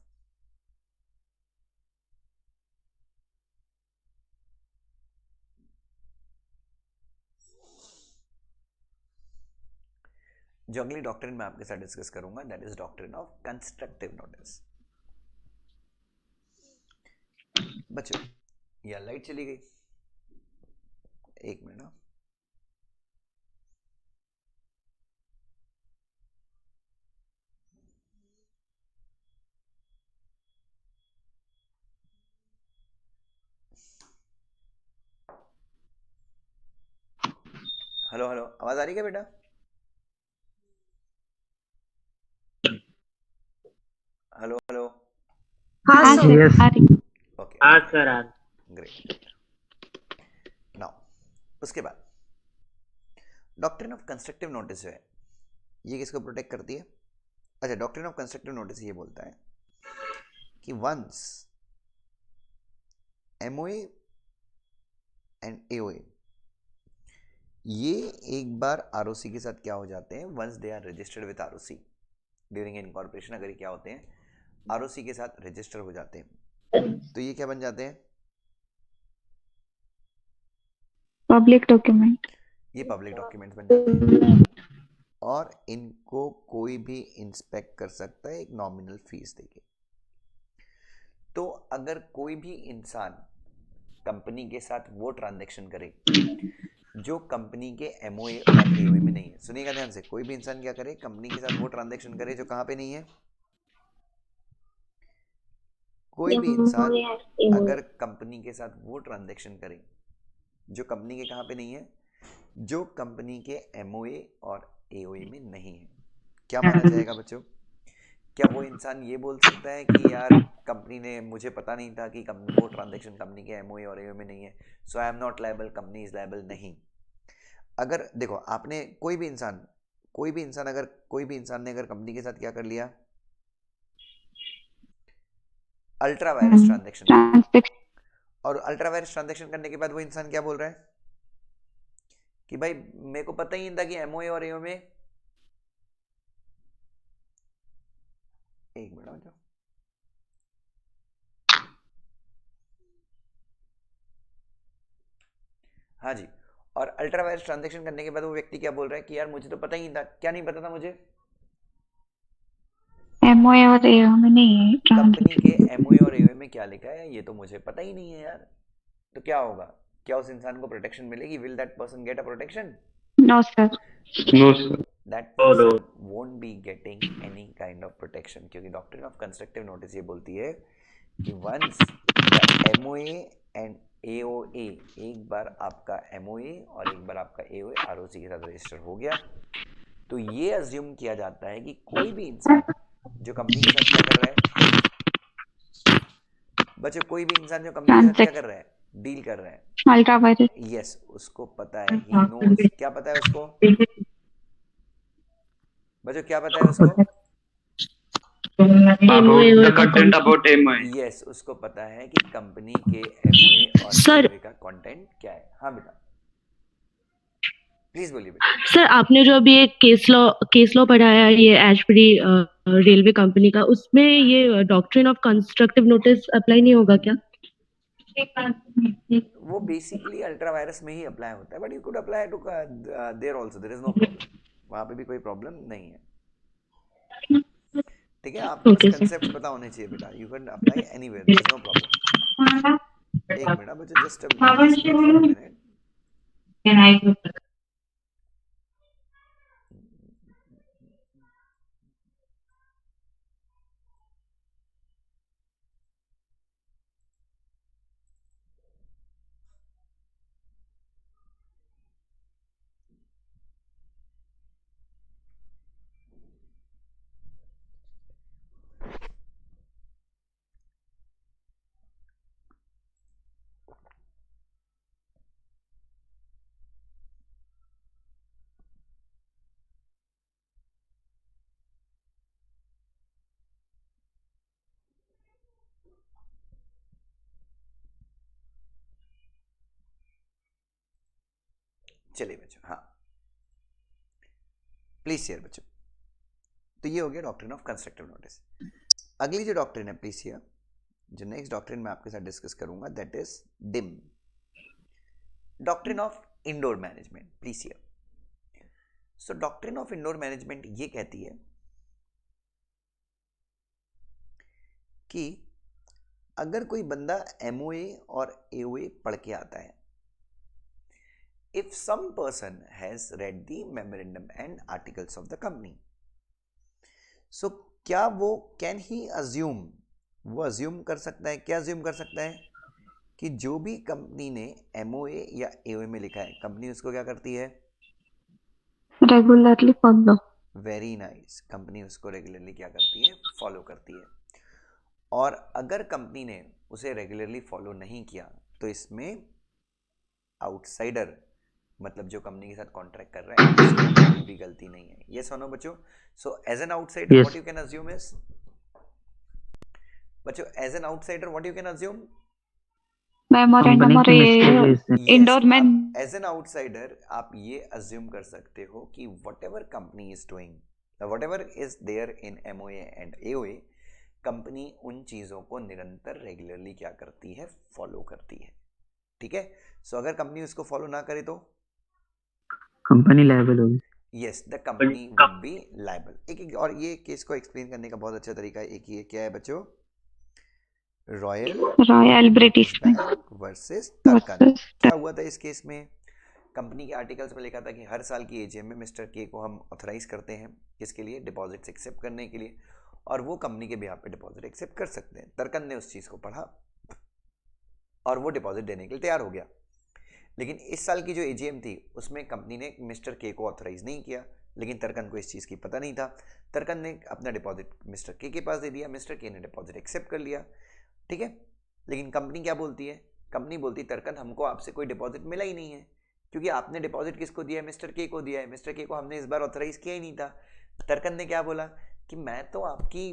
जो अगली डॉक्ट्रिन मैं आपके साथ डिस्कस करूंगा that is doctrine of constructive notice. बच्चों या लाइट चली गई, एक मिनट ना। हेलो हेलो, आवाज आ रही है क्या बेटा? Hello hello. हाँ हाँ सर, सर। आ रही। ओके हाँ सर। ग्रेट। नाउ उसके बाद डॉक्ट्रिन ऑफ कंस्ट्रक्टिव नोटिस जो है ये किसको प्रोटेक्ट करती है? अच्छा, डॉक्ट्रिन ऑफ कंस्ट्रक्टिव नोटिस ये बोलता है कि वंस एमओए एंड एओए ये एक बार आरओसी के साथ क्या हो जाते हैं, once they are registered with ROC during incorporation, अगर क्या होते हैं आरओसी के साथ रजिस्टर हो जाते हैं तो ये क्या बन जाते हैं? Public document. ये पब्लिक डॉक्यूमेंट्स बन जाते हैं और इनको कोई भी इंस्पेक्ट कर सकता है एक नॉमिनल फीस देके। तो अगर कोई भी इंसान कंपनी के साथ वो ट्रांजैक्शन करे जो कंपनी के एमओए और एओए में नहीं है, सुनिएगा ध्यान से, कोई भी इंसान क्या करे, कंपनी के साथ वो ट्रांजैक्शन करे जो कहां पे नहीं है। कोई भी इंसान अगर कंपनी के साथ वो ट्रांजैक्शन करे जो कंपनी के कहां पे नहीं है, जो कंपनी के एमओए और एओए में नहीं है, क्या माना जाएगा बच्चों? क्या वो इंसान ये बोल सकता है कि यार कंपनी ने, मुझे पता नहीं था कि वो ट्रांजैक्शन कंपनी के एमओए और एओए में नहीं है, so I am not liable, company is liable? नहीं। अगर देखो, आपने कोई भी इंसान ने अगर कंपनी के साथ क्या कर लिया, अल्ट्रा वायरस ट्रांजैक्शन कर लिया, और अल्ट्रा वायरस ट्रांजैक्शन करने के बाद वो इंसान क्या बोल रहा है कि भाई मेरे को पता ही नहीं था कि एमओए और एओ में, एक मिनट जो, हाँ जी, और अल्ट्रा वायरस ट्रांजैक्शन करने के बाद वो व्यक्ति क्या बोल रहा है कि यार मुझे तो पता ही नहीं था, क्या नहीं पता था मुझे? एमओए और एओ में नहीं है कंपनी के ट्रांजैक्शन। एमओए और एओए में क्या लिखा है ये तो मुझे पता ही नहीं है यार। तो क्या होगा, क्या उस इंसान को प्रोटेक्शन मिलेगी? Will that person get a protection? No sir. No sir. That person won't be getting any kind of protection, क्योंकि डॉक्ट्रिन ऑफ कंस्ट्रक्टिव नोटिस ये बोलती है कि once the MOA and AOA, एक बार आपका एमओए और एक बार आपका एओए आरओसी के साथ रजिस्टर हो गया तो ये अज्यूम किया जाता है कि कोई भी इंसान जो कंपनी के साथ क्या कर रहा है बच्चों, कोई भी इंसान जो कंपनी के साथ क्या कर रहा है, डील कर रहा है, अल्ट्रा वायरस। यस, उसको पता है, ही नोज, क्या पता है उसको बच्चों, क्या पता है उसको? About the content about MI. Yes, उसको पता है कि कंपनी के एमओए और सर एओए का कंटेंट क्या है। हाँ बेटा, प्लीज बोलिए बेटा। सर आपने जो अभी एक केस लॉ पढ़ाया ये एशबरी रेलवे कंपनी का, उसमें ये doctrine of constructive notice apply नहीं होगा क्या? वो बेसिकली अल्ट्रा वायरस में ही अप्लाई होता है, but you could apply to there also, there is no problem, वहां पे भी कोई प्रॉब्लम नहीं है। ठीक है, आपको बस ओके सर। कंसेप्ट पता होने चाहिए बेटा, you can apply anywhere, there is no problem. एक मिनट बच्चों, just wait for a minute. चलिए बच्चों, हाँ, प्लीज शेयर बच्चों। तो ये हो गया डॉक्ट्रिन ऑफ कंस्ट्रक्टिव नोटिस। अगली जो डॉक्ट्रिन है प्लीज शेयर, जो नेक्स्ट डॉक्ट्रिन मैं आपके साथ डिस्कस करूंगा, that is dim, doctrine of indoor management. Please share. So doctrine of indoor management ये कहती है कि अगर कोई बंदा एमओए और एओए पढ़ के आता है, if some person has read the memorandum and articles of the company, so क्या वो कैन ही अज्यूम, वो अज्यूम कर सकता है, क्या अज्यूम कर सकता है कि जो भी कंपनी ने एमओए या एओए में लिखा है, कंपनी उसको क्या करती है? Regularly follow. Very nice, company उसको रेगुलरली क्या करती है? फॉलो करती है। और अगर कंपनी ने उसे रेगुलरली फॉलो नहीं किया तो इसमें आउटसाइडर, मतलब जो कंपनी के साथ कॉन्ट्रैक्ट कर रहा है, इसकी कोई भी गलती नहीं है। यस और नो बच्चों? So as an outsider what you can assume is, बच्चों as an outsider what you can assume? Memorandum और इंडोर में एज एन आउटसाइडर आप ये अज्यूम कर सकते हो कि whatever company is doing, whatever is there in MOA and AOA, company उन चीजों को निरंतर रेगुलरली क्या करती है? फॉलो करती है। ठीक है? सो अगर कंपनी उसको फॉलो ना करे तो कंपनी लायबल होगी। Yes, the company would be liable. एक और ये केस को एक्सप्लेन करने का बहुत अच्छा तरीका है, एक ये क्या है बच्चों? Royal British Bank versus Turquand. क्या हुआ था इस केस में? कंपनी के आर्टिकल्स में लिखा था कि हर साल की एजीएम में मिस्टर के को हम ऑथराइज करते हैं, किसके लिए? डिपॉजिट्स एक्सेप्ट करने के लिए, और वो कंपनी के बिहाफ पे डिपॉजिट एक्सेप्ट कर सकते हैं। तर्कन ने उस चीज को पढ़ा और वो डिपॉजिट देने के लिए तैयार हो गया। लेकिन इस साल की जो एजीएम थी उसमें कंपनी ने मिस्टर के को ऑथराइज नहीं किया, लेकिन तर्कन को इस चीज की पता नहीं था। तर्कन ने अपना डिपॉजिट मिस्टर के पास दे दिया, मिस्टर के ने डिपॉजिट एक्सेप्ट कर लिया। ठीक है? लेकिन कंपनी क्या बोलती है? कंपनी बोलती है तर्कन हमको आपसे कोई डिपॉजिट मिला ही नहीं है, क्योंकि आपने डिपॉजिट किसको दिया है? मिस्टर के को दिया है। मिस्टर के को हमने इस बार ऑथराइज किया ही नहीं था। तर्कन ने क्या बोला कि मैं तो आपकी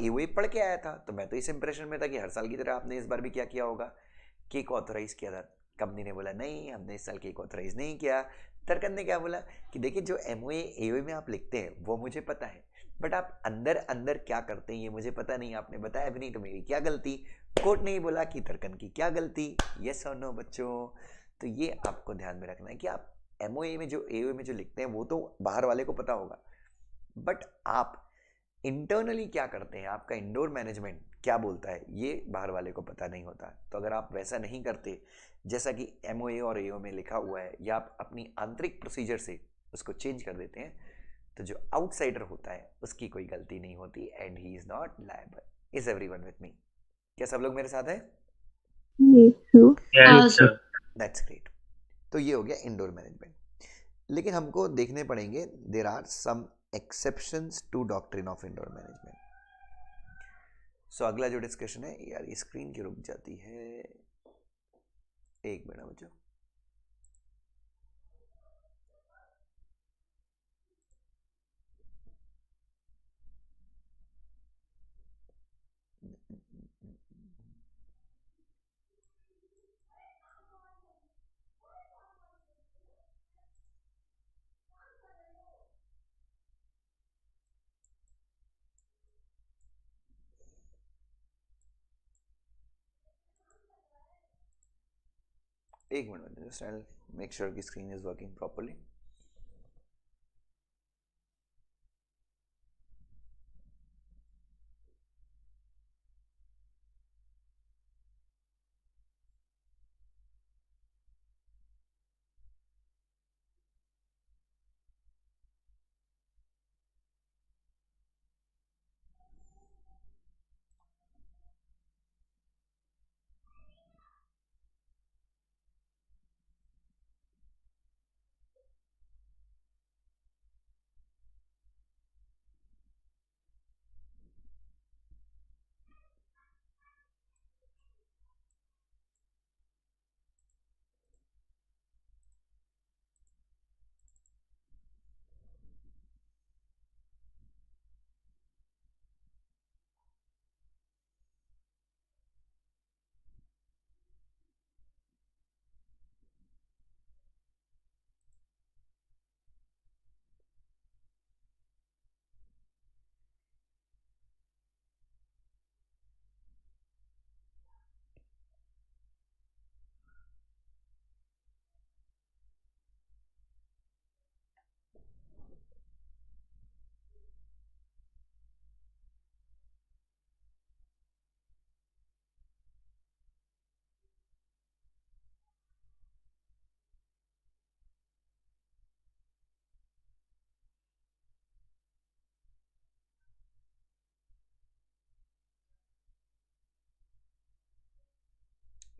एओए पढ़ के आया था, तो मैं तो इस इंप्रेशन में था कि हर साल की तरह आपने इस बार भी क्या किया होगा? के को ऑथराइज किया था। कंपनी ने बोला नहीं, हमने इस साल के को ऑथराइज नहीं किया। तर्कन ने क्या बोला कि देखिए जो एमओए एओए में आप लिखते हैं वो मुझे पता है, बट आप अंदर अंदर क्या करते हैं ये मुझे पता नहीं, आपने बताया भी नहीं, तो मेरी क्या गलती? कोर्ट ने ही बोला कि तर्कन की क्या गलती? यस और नो बच्चों? तो ये आपको ध्यान में रखना है कि आप एमओए में जो एओए में जो लिखते हैं वो तो बाहर वाले को पता होगा, बट आप इंटरनली क्या करते हैं, आपका इंडोर मैनेजमेंट क्या बोलता है, ये बाहर वाले को पता नहीं होता। तो अगर आप वैसा नहीं करते जैसा कि एमओए और एओ में लिखा हुआ है, या आप अपनी आंतरिक प्रोसीजर से उसको चेंज कर देते हैं, तो जो आउटसाइडर होता है उसकी कोई गलती नहीं होती, and he is not liable. Is everyone with me? क्या सब लोग मेरे साथ हैं? That's great. तो ये हो गया इंडोर मैनेजमेंट। लेकिन हमको देखने पड़ेंगे, there are some exceptions to doctrine of indoor management. So अगला जो डिस्कशन है, यार ये स्क्रीन क्यों रुक जाती है? एक मिनट बच्चों। एक minute, just I make sure की स्क्रीन इज वर्किंग प्रॉपर्ली।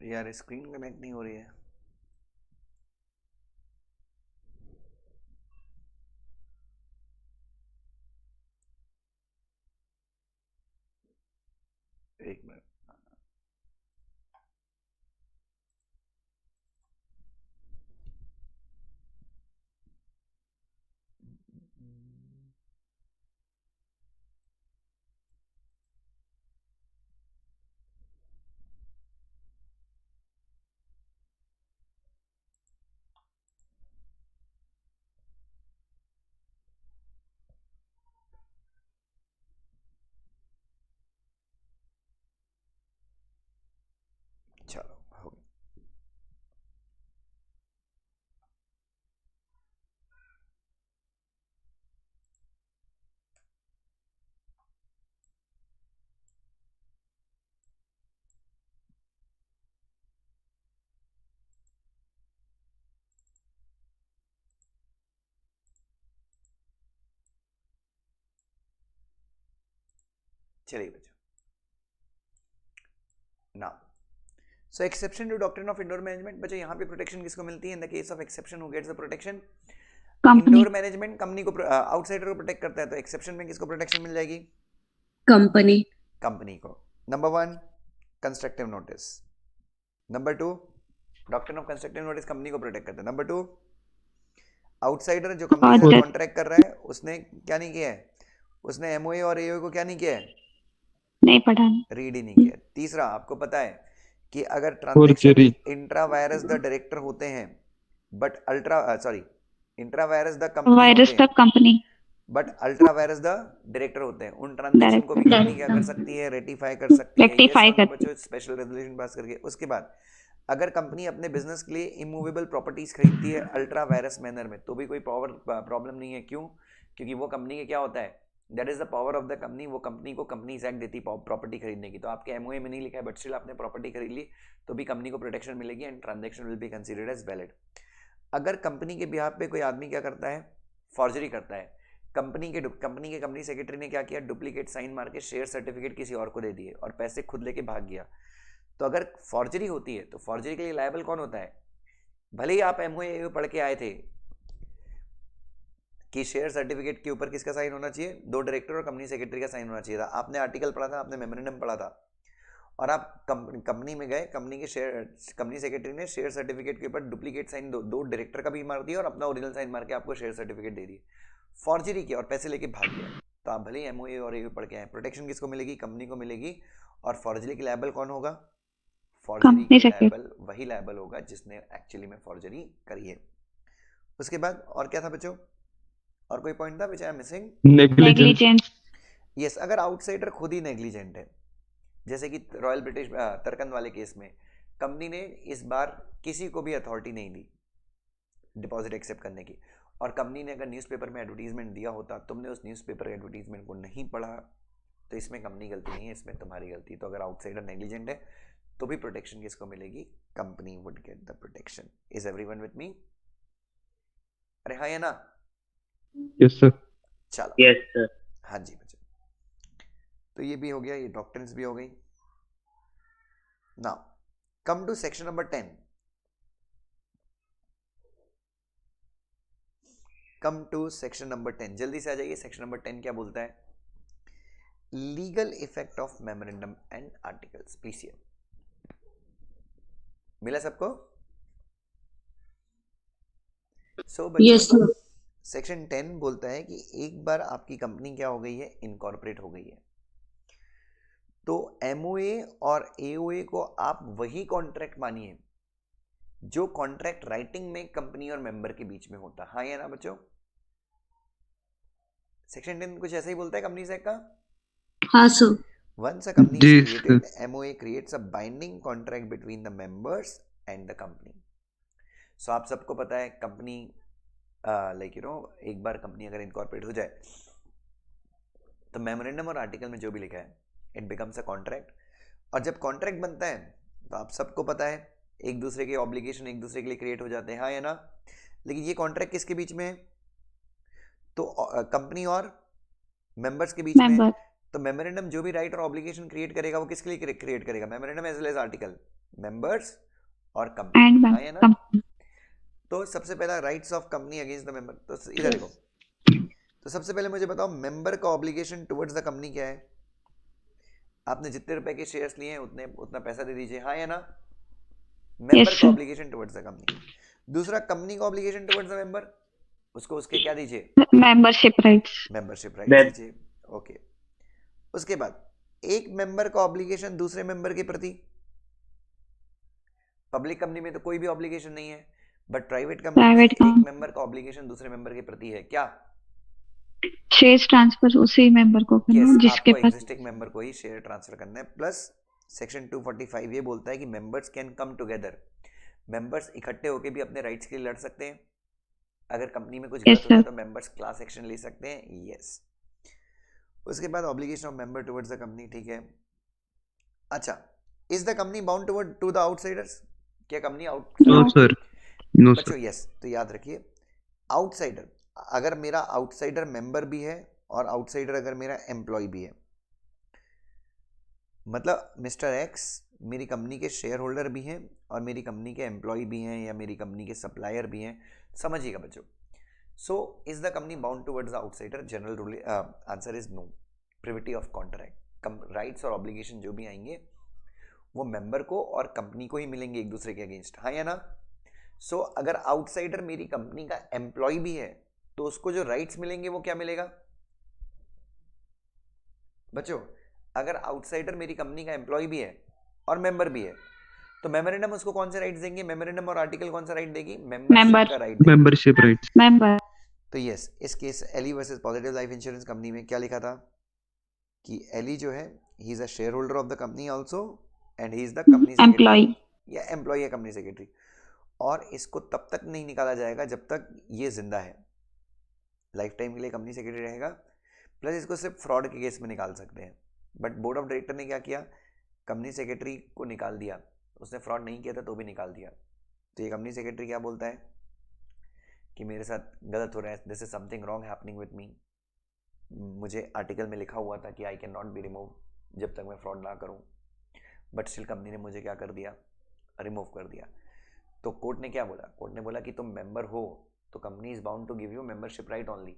यार स्क्रीन कनेक्ट नहीं हो रही है। एक मिनट। चलो हो गया। चलिए बच्चों, now so exception to doctrine of indoor management. बच्चों यहाँ पे प्रोटेक्शन किसको मिलती है? In the case of exception who gets the protection? Company indoor management company को आउटसाइडर को प्रोटेक्ट करता है, तो एक्सेप्शन में किसको प्रोटेक्शन मिल जाएगी? कंपनी कंपनी को। Number 1 constructive notice. Number 2 doctrine of constructive notice company को प्रोटेक्ट करता है। नंबर 2 आउटसाइडर जो कंपनी से Audit. कॉन्ट्रैक्ट कर रहा है उसने क्या नहीं किया है? उसने एमओए और एओए को क्या नहीं किया है? नहीं पढ़ा। रीड ही नहीं किया। तीसरा, आपको पता है कि अगर transaction Forgery. Intra virus the director होते हैं but intra virus the company virus होते हैं तक company but ultra vires the director होते हैं, उन ट्रांजैक्शन को भी Director. कंपनी क्या कर सकती है? रेटिफाई कर सकती है। Rectify ये करती बच्चों स्पेशल रेजोल्यूशन पास करके। उसके बाद अगर कंपनी अपने बिजनेस के लिए इमूवेबल प्रॉपर्टीज खरीदती है अल्ट्रा वायरस मैनर में, तो भी कोई प्रॉब्लम नहीं है। क्यों? क्योंकि वो कंपनी के क्या होता है, that is the power of the company. वो कंपनी को कंपनीज एक्ट देती प्रॉपर्टी खरीदने की। तो आपके एमओए में नहीं लिखा है बट स्टिल आपने प्रॉपर्टी खरीद ली तो भी कंपनी को प्रोटेक्शन मिलेगी and transaction will be considered as valid. अगर कंपनी के बिहाफ पे कोई आदमी क्या करता है? फॉर्जरी करता है। कंपनी सेक्रेटरी ने क्या किया? डुप्लीकेट साइन मार के शेयर सर्टिफिकेट किसी और को दे दिए और पैसे खुद लेके भाग गया। तो अगर फॉर्जरी होती है तो फॉर्जरी के लिए लायबल कौन होता है? भले ही आप एमओए पढ़ के आए थे कि शेयर सर्टिफिकेट के ऊपर किसका साइन होना चाहिए? 2 डायरेक्टर और कंपनी सेक्रेटरी का साइन होना चाहिए था। आपने आर्टिकल पढ़ा था, आपने मेमोरेंडम पढ़ा था और आप कंपनी में गए, कंपनी सेक्रेटरी ने शेयर सर्टिफिकेट के ऊपर डुप्लीकेट साइन 2 डायरेक्टर का भी मार दिया और अपना ओरिजिनल साइन मार के आपको शेयर सर्टिफिकेट दे दिए। फॉर्जरी किया और पैसे लेके भाग गया। तो आप भले ही एमओए और एओए पढ़ के आए, प्रोटेक्शन किसको मिलेगी? कंपनी को मिलेगी। और फॉर्जरी की लायबल कौन होगा? फॉर्जरी कंपनी की सेक्रेटरी। लायबल वही लायबल होगा जिसने एक्चुअली में फॉर्जरी करी है। उसके बाद और क्या था बच्चों? और कोई पॉइंट था which I am missing? Negligence. Yes, अगर आउटसाइडर खुद ही नेग्लिजेंट है, जैसे कि रॉयल ब्रिटिश तर्कन वाले केस में कंपनी ने इस बार किसी को भी अथॉरिटी नहीं दी डिपॉजिट एक्सेप्ट करने की, और कंपनी ने अगर न्यूज़पेपर में एडवर्टीजमेंट दिया होता, तुमने उस न्यूज़पेपर एडवर्टीजमेंट को नहीं पढ़ा, तो इसमें कंपनी गलती नहीं है, इसमें तुम्हारी गलती। तो अगर आउटसाइडर नेग्लिजेंट है तो भी प्रोटेक्शन किसको मिलेगी? Company would get the protection. Is everyone with me? अरे हाँ या ना? Yes sir. चलो, यस सर। हाँ जी बच्चों, तो ये भी हो गया, ये डॉक्ट्रिन्स भी हो गई। Now come to section number 10। Come to section number 10, जल्दी से आ जाइए। सेक्शन नंबर 10 क्या बोलता है? Legal effect of memorandum and articles. Please here. मिला सबको? सो बच्चों, सेक्शन 10 बोलता है कि एक बार आपकी कंपनी क्या हो गई है? इनकॉर्पोरेट हो गई है, तो एमओए और एओए को आप वही कॉन्ट्रैक्ट मानिए जो कॉन्ट्रैक्ट राइटिंग में कंपनी और मेंबर के बीच में होता है। हाँ या ना बच्चों? सेक्शन 10 कुछ ऐसा ही बोलता है कंपनी एक्ट का। हाँ सर। Once a company जी, is created, MOA creates a binding contract between the members and the company. So आप सबको पता है कंपनी एक बार कंपनी अगर इनकॉर्पोरेट हो जाए तो मेमोरेंडम और आर्टिकल में जो भी लिखा है इट बिकम्स अ कॉन्ट्रैक्ट। और जब कॉन्ट्रैक्ट बनता है तो आप सबको पता है एक दूसरे के ऑब्लिगेशन एक दूसरे के लिए क्रिएट हो जाते हैं। हाँ या ना? लेकिन ये कॉन्ट्रैक्ट किसके बीच में है? तो कंपनी और मेंबर्स के बीच में है। तो मेमोरेंडम जो भी राइट और ऑब्लिगेशन क्रिएट करेगा वो किसके लिए क्रिएट करेगा? Memorandum as well as article. Members और कंपनी, एंड हाँ या ना? कंपनी। तो सबसे पहला rights of company against the member, तो इधर देखो, तो सबसे पहले मुझे बताओ मेंबर का ऑब्लिगेशन टुवर्ड्स द कंपनी क्या है? आपने जितने रुपए के शेयर्स लिए हैं उतना पैसा दे दीजिए, हाँ या ना? मेंबर का ऑब्लिगेशन टुवर्ड्स द कंपनी। दूसरा, कंपनी का ऑब्लिगेशन टुवर्ड्स द मेंबर, उसको उसके क्या दीजिए? Membership rights. मेंबरशिप राइट्स दीजिए। ओके, उसके बाद एक मेंबर का ऑब्लिगेशन दूसरे मेंबर के प्रति, पब्लिक कंपनी में तो कोई भी ऑब्लिगेशन नहीं है, बट प्राइवेट कंपनी में एक मेंबर का ऑब्लिगेशन दूसरे मेंबर के प्रति है, क्या? शेयर्स ट्रांसफर उसी मेंबर को करना है जिसके आपको पास एग्जिस्टिंग मेंबर को ही शेयर ट्रांसफर करना है। प्लस सेक्शन 245 ये बोलता है कि members can come together, members इकट्ठे होकर भी अपने राइट्स के लिए लड़ सकते हैं। अगर कंपनी में कुछ गलत होता है तो मेंबर्स क्लास एक्शन ले सकते हैं। यस। उसके बाद obligation of member towards the company, ठीक है। अच्छा, is the company bound to the outsiders? क्या company no sir, no sir. बच्चों यस, तो याद रखिए आउटसाइडर, अगर मेरा आउटसाइडर मेंबर भी है और आउटसाइडर अगर मेरा एम्प्लॉय भी है, मतलब मिस्टर एक्स मेरी कंपनी के शेयर होल्डर भी हैं और मेरी कंपनी के एम्प्लॉय भी हैं या मेरी कंपनी के सप्लायर भी हैं, समझिएगा बच्चों। So is the company bound towards the outsider? General rule answer is no. Privity of contract, rights और ऑब्लिगेशन जो भी आएंगे वो मेंबर को और कंपनी को ही मिलेंगे एक दूसरे के अगेंस्ट, हाँ या ना? सो अगर आउटसाइडर मेरी कंपनी का एम्प्लॉय भी है तो उसको जो राइट्स मिलेंगे वो क्या मिलेगा बच्चों? अगर आउटसाइडर मेरी कंपनी का एम्प्लॉय भी है और मेंबर भी है तो मेमोरेंडम उसको कौन से राइट्स देंगे? मेमोरेंडम और आर्टिकल कौन सा राइट देगी? मेंबरशिप का राइट देगी। Membership rights. मेंबर। तो यस, इस case Eley versus positive life insurance company में क्या लिखा था कि एली जो है he is a shareholder of the company also and he is the company employee या एम्प्लॉय या कंपनी सेक्रेटरी, और इसको तब तक नहीं निकाला जाएगा जब तक ये जिंदा है, लाइफ टाइम के लिए कंपनी सेक्रेटरी रहेगा। प्लस इसको सिर्फ फ्रॉड के केस में निकाल सकते हैं, बट बोर्ड ऑफ डायरेक्टर ने क्या किया, कंपनी सेक्रेटरी को निकाल दिया, उसने फ्रॉड नहीं किया था तो भी निकाल दिया। तो ये कंपनी सेक्रेटरी क्या बोलता है कि मेरे साथ गलत हो रहा है, this is something wrong happening with me, मुझे आर्टिकल में लिखा हुआ था कि I can not be remove जब तक मैं फ्रॉड ना करूं, बट स्टिल कंपनी ने मुझे क्या कर दिया, रिमूव कर दिया। तो कोर्ट ने क्या बोला? कोर्ट ने बोला कि तुम मेंबर हो तो company is bound to give you membership right only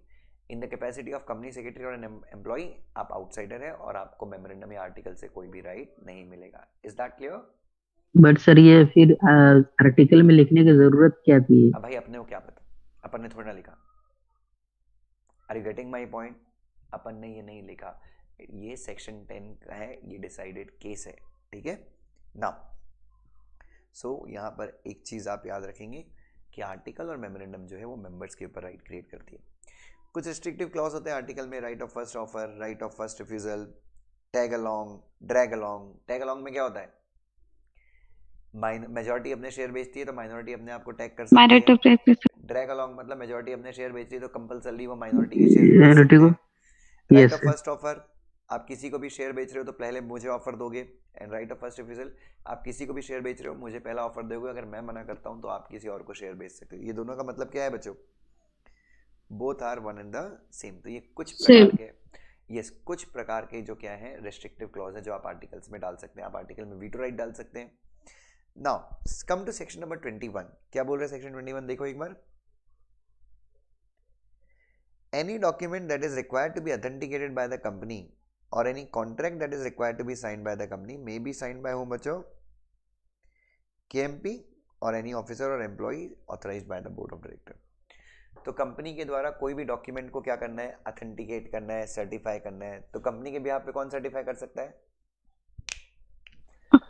in the capacity of company secretary और एन एम्प्लॉय। आप आउटसाइडर है और आपको मेमोरेंडम या आर्टिकल से कोई भी राइट नहीं मिलेगा। Is that clear? But sir ये फिर आर्टिकल में लिखने की जरूरत क्या थी? अब भाई अपने को क्या पता, अपन ने थोड़ा ना लिखा। Are you getting my point? अपन ने ये नहीं लिखा, ये सेक्शन 10 का है, ये डिसाइडेड केस है, ठीक है ना? सो यहाँ पर एक चीज आप याद रखेंगे कि आर्टिकल और मेमोरेंडम जो है वो मेंबर्स के ऊपर राइट क्रिएट करती है। कुछ रिस्ट्रिक्टिव क्लॉज होते हैं आर्टिकल में, right of first offer, right of first refusal, tag along, drag along. Tag along में क्या होता है? मेजॉरिटी अपने शेयर बेचती है तो माइनॉरिटी अपने आप को टैग कर सकती है। ड्रैग अलोंग मतलब मेजॉरिटी अपने शेयर बेचती है तो कंपलसरी वो माइनॉरिटी के शेयर बेच सकते हैं। राइट ऑफ फर्स्ट ऑफर, आप किसी को भी शेयर बेच रहे हो तो पहले मुझे ऑफर दोगे। And right of first refusal, आप किसी को भी शेयर बेच रहे हो मुझे पहला ऑफर दोगे, अगर मैं मना करता हूं तो आप किसी और को शेयर बेच सकते हो। ये दोनों का मतलब क्या है बच्चों? Both are one and the same. तो ये कुछ प्रकार के यस कुछ प्रकार के जो क्या है रेस्ट्रिक्टिव क्लॉज है जो आप आर्टिकल्स में डाल सकते हैं। आप आर्टिकल में वीटो राइट डाल सकते हैं। Now come to section number 21। क्या बोल रहे हैं सेक्शन 21? देखो एक बार, any document that is required to be authenticated by the company or any contract that is required to be signed by the company may be signed by whom बच्चों? KMP or any officer or employee authorized by the board of director। तो कंपनी के द्वारा कोई भी डॉक्यूमेंट को क्या करना है? ऑथेंटिकेट करना है, सर्टिफाई करना है। तो कंपनी के बिहाफ पे कौन सर्टिफाई कर सकता है?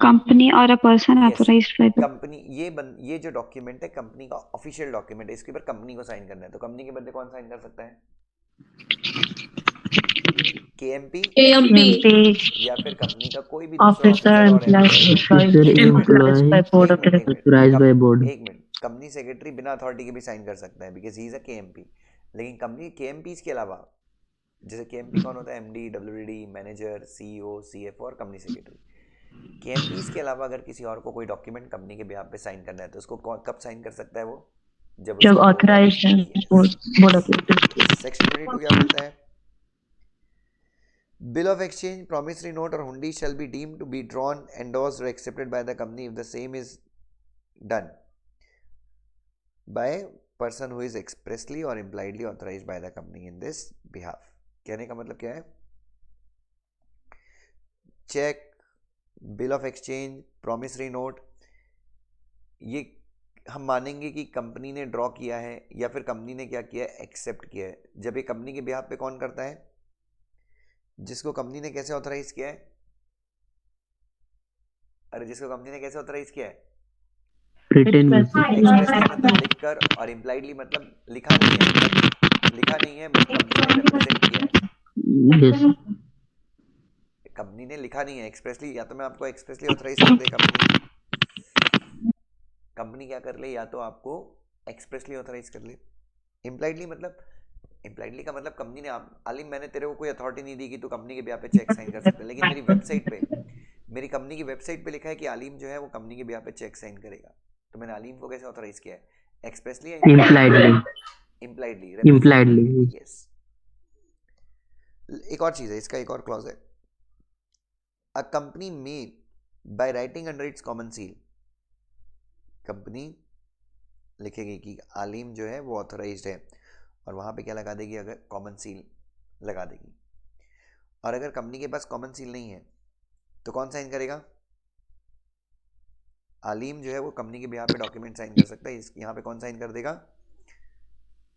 कंपनी और a person authorised by the company. ये जो डॉक्यूमेंट है कंपनी का ऑफिशियल डॉक्यूमेंट है, इसके ऊपर कंपनी को साइन करना है। तो कंपनी के बदले कौन साइन कर सकता है? केएमपी या फिर कंपनी का कोई भी दूसरा ऑफिसर और एक मिनट, कंपनी सेक्रेटरी बिना अथॉरिटी के भी साइन कर सकता है because he is a KMP. लेकिन कंपनी केएमपी के अलावा, जैसे केएमपी कौन होता है? MD, WD, manager, CEO, CFO और कंपनी सेक्रेटरी। केएमपीज के अलावा अगर किसी और को कोई डॉक्यूमेंट कंपनी के बिहाफ पे साइन करना है तो उसको कब साइन कर सकता है वो? जब ऑथराइज्ड है बोर्ड ऑफ डायरेक्टर। सेक्शन 22 क्या बोलता है? Bill of exchange, promissory note or hundi shall be deemed to be drawn, endorsed or accepted by the company if the same is done by person who is expressly or impliedly authorized by the company in this behalf. कहने का मतलब क्या है? Cheque, bill of exchange, promissory note, ये हम मानेंगे कि कंपनी ने ड्रॉ किया है या फिर कंपनी ने क्या किया है, एक्सेप्ट किया है। जब ये कंपनी के बिहाफ पे कौन करता है? जिसको कंपनी ने कैसे ऑथराइज किया है? अरे जिसको कंपनी ने कैसे ऑथराइज किया है? रिटर्न एक्सप्रेसली मतलब लिखकर, और इम्प्लाइडली मतलब लिखा नहीं है, लिखा नहीं है बट कंपनी ने रिप्रेजेंट किया है। यस कंपनी ने लिखा नहीं है एक्सप्रेसली, या तो मैं आपको एक्सप्रेसली ऑथराइज कर दे कंपनी क्या कर ले, या तो आपको एक्सप्रेसली ऑथराइज कर ले। इम्प्लाइडली मतलब, इम्प्लाइडली का मतलब कंपनी ने आलिम मैंने तेरे को कोई अथॉरिटी नहीं दी कि तू कंपनी के बिहाफ पे चेक साइन कर सकता है, लेकिन मेरी वेबसाइट पे, मेरी कंपनी की वेबसाइट पे लिखा है कि आलिम जो है वो कंपनी के बिहाफ पे चेक साइन करेगा, तो मैंने आलिम को कैसे ऑथराइज किया है? एक्सप्रेसली या इम्प्लाइडली? Impliedly yes. एक और चीज है, इसका एक और क्लॉज है, अ कंपनी में by writing under its common seal, company लिखेगी कि आलिम जो है वो ऑथराइज्ड है, और वहां पे क्या लगा देगी? अगर कॉमन सील लगा देगी। और अगर कंपनी के पास कॉमन सील नहीं है तो कौन साइन करेगा? आलिम जो है वो कंपनी के बिहाफ पे डॉक्यूमेंट साइन कर सकता है। यहाँ पे कौन साइन कर देगा?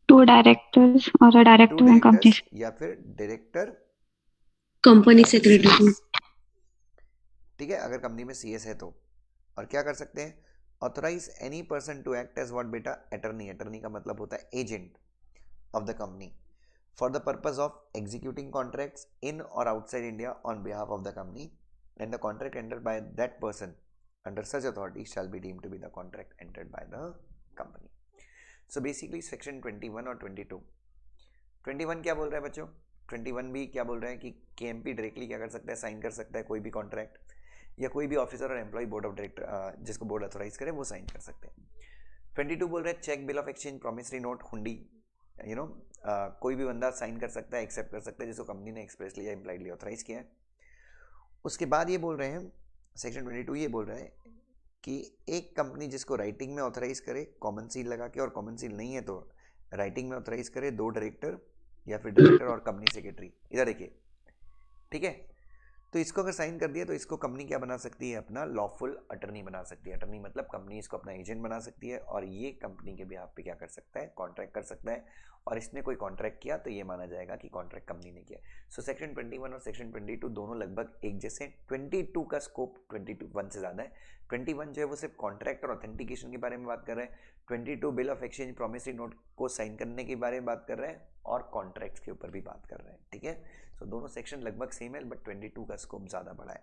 टू डायरेक्टर्स और अ डायरेक्टर एंड कंपनी, या फिर डायरेक्टर कंपनी सेक्रेटरी। ठीक है, अगर कंपनी में सीएस है तो। और क्या कर सकते हैं? Authorize any person to act as what बेटा? अटर्नी। अटर्नी का मतलब होता है agent of the company for the purpose of executing contracts in और outside India on behalf of the company, and the contract entered by that person under such authority shall be deemed to be the contract entered by the company. So basically section 21 और 21 क्या बोल रहा है बच्चों? 21 भी क्या बोल रहा है कि KMP डायरेक्टली क्या कर सकता है? साइन कर सकता है कोई भी कॉन्ट्रैक्ट, या कोई भी ऑफिसर और एम्प्लॉय बोर्ड ऑफ डायरेक्टर जिसको बोर्ड ऑथोराइज करे वो साइन कर सकते हैं। 22 बोल रहा है cheque, bill of exchange, promissory note, hundi, कोई भी बंदा साइन कर सकता है, एक्सेप्ट कर सकता है जिसको कंपनी ने एक्सप्रेसली या इम्प्लाइडली ऑथराइज किया है। उसके बाद ये बोल रहे हैं सेक्शन 22 ये बोल रहा है कि एक कंपनी जिसको राइटिंग में ऑथराइज करे कॉमन सील लगा के, और कॉमन सील नहीं है तो राइटिंग में ऑथराइज करे 2 डायरेक्टर या फिर डायरेक्टर और कंपनी सेक्रेटरी। इधर देखिए, ठीक है, तो इसको अगर साइन कर दिया तो इसको कंपनी क्या बना सकती है? अपना लॉफुल अटर्नी बना सकती है। अटर्नी मतलब कंपनी इसको अपना एजेंट बना सकती है, और ये कंपनी के बिहाफ पे क्या कर सकता है? कॉन्ट्रैक्ट कर सकता है, और इसने कोई कॉन्ट्रैक्ट किया तो ये माना जाएगा कि कॉन्ट्रैक्ट कंपनी ने किया। सो सेक्शन 21 और सेक्शन 22 दोनों लगभग एक जैसे। 22 का स्कोप 21 से ज़्यादा है। 21 जो है वो सिर्फ कॉन्ट्रैक्ट और ऑथेंटिकेशन के बारे में बात कर रहे हैं। 22 bill of exchange, promissory note को साइन करने के बारे में बात कर रहे हैं, और कॉन्ट्रैक्ट्स के ऊपर भी बात कर रहे हैं। ठीक है, सो दोनों सेक्शन लगभग सेम है, बट 22 का स्कोप ज़्यादा बड़ा है।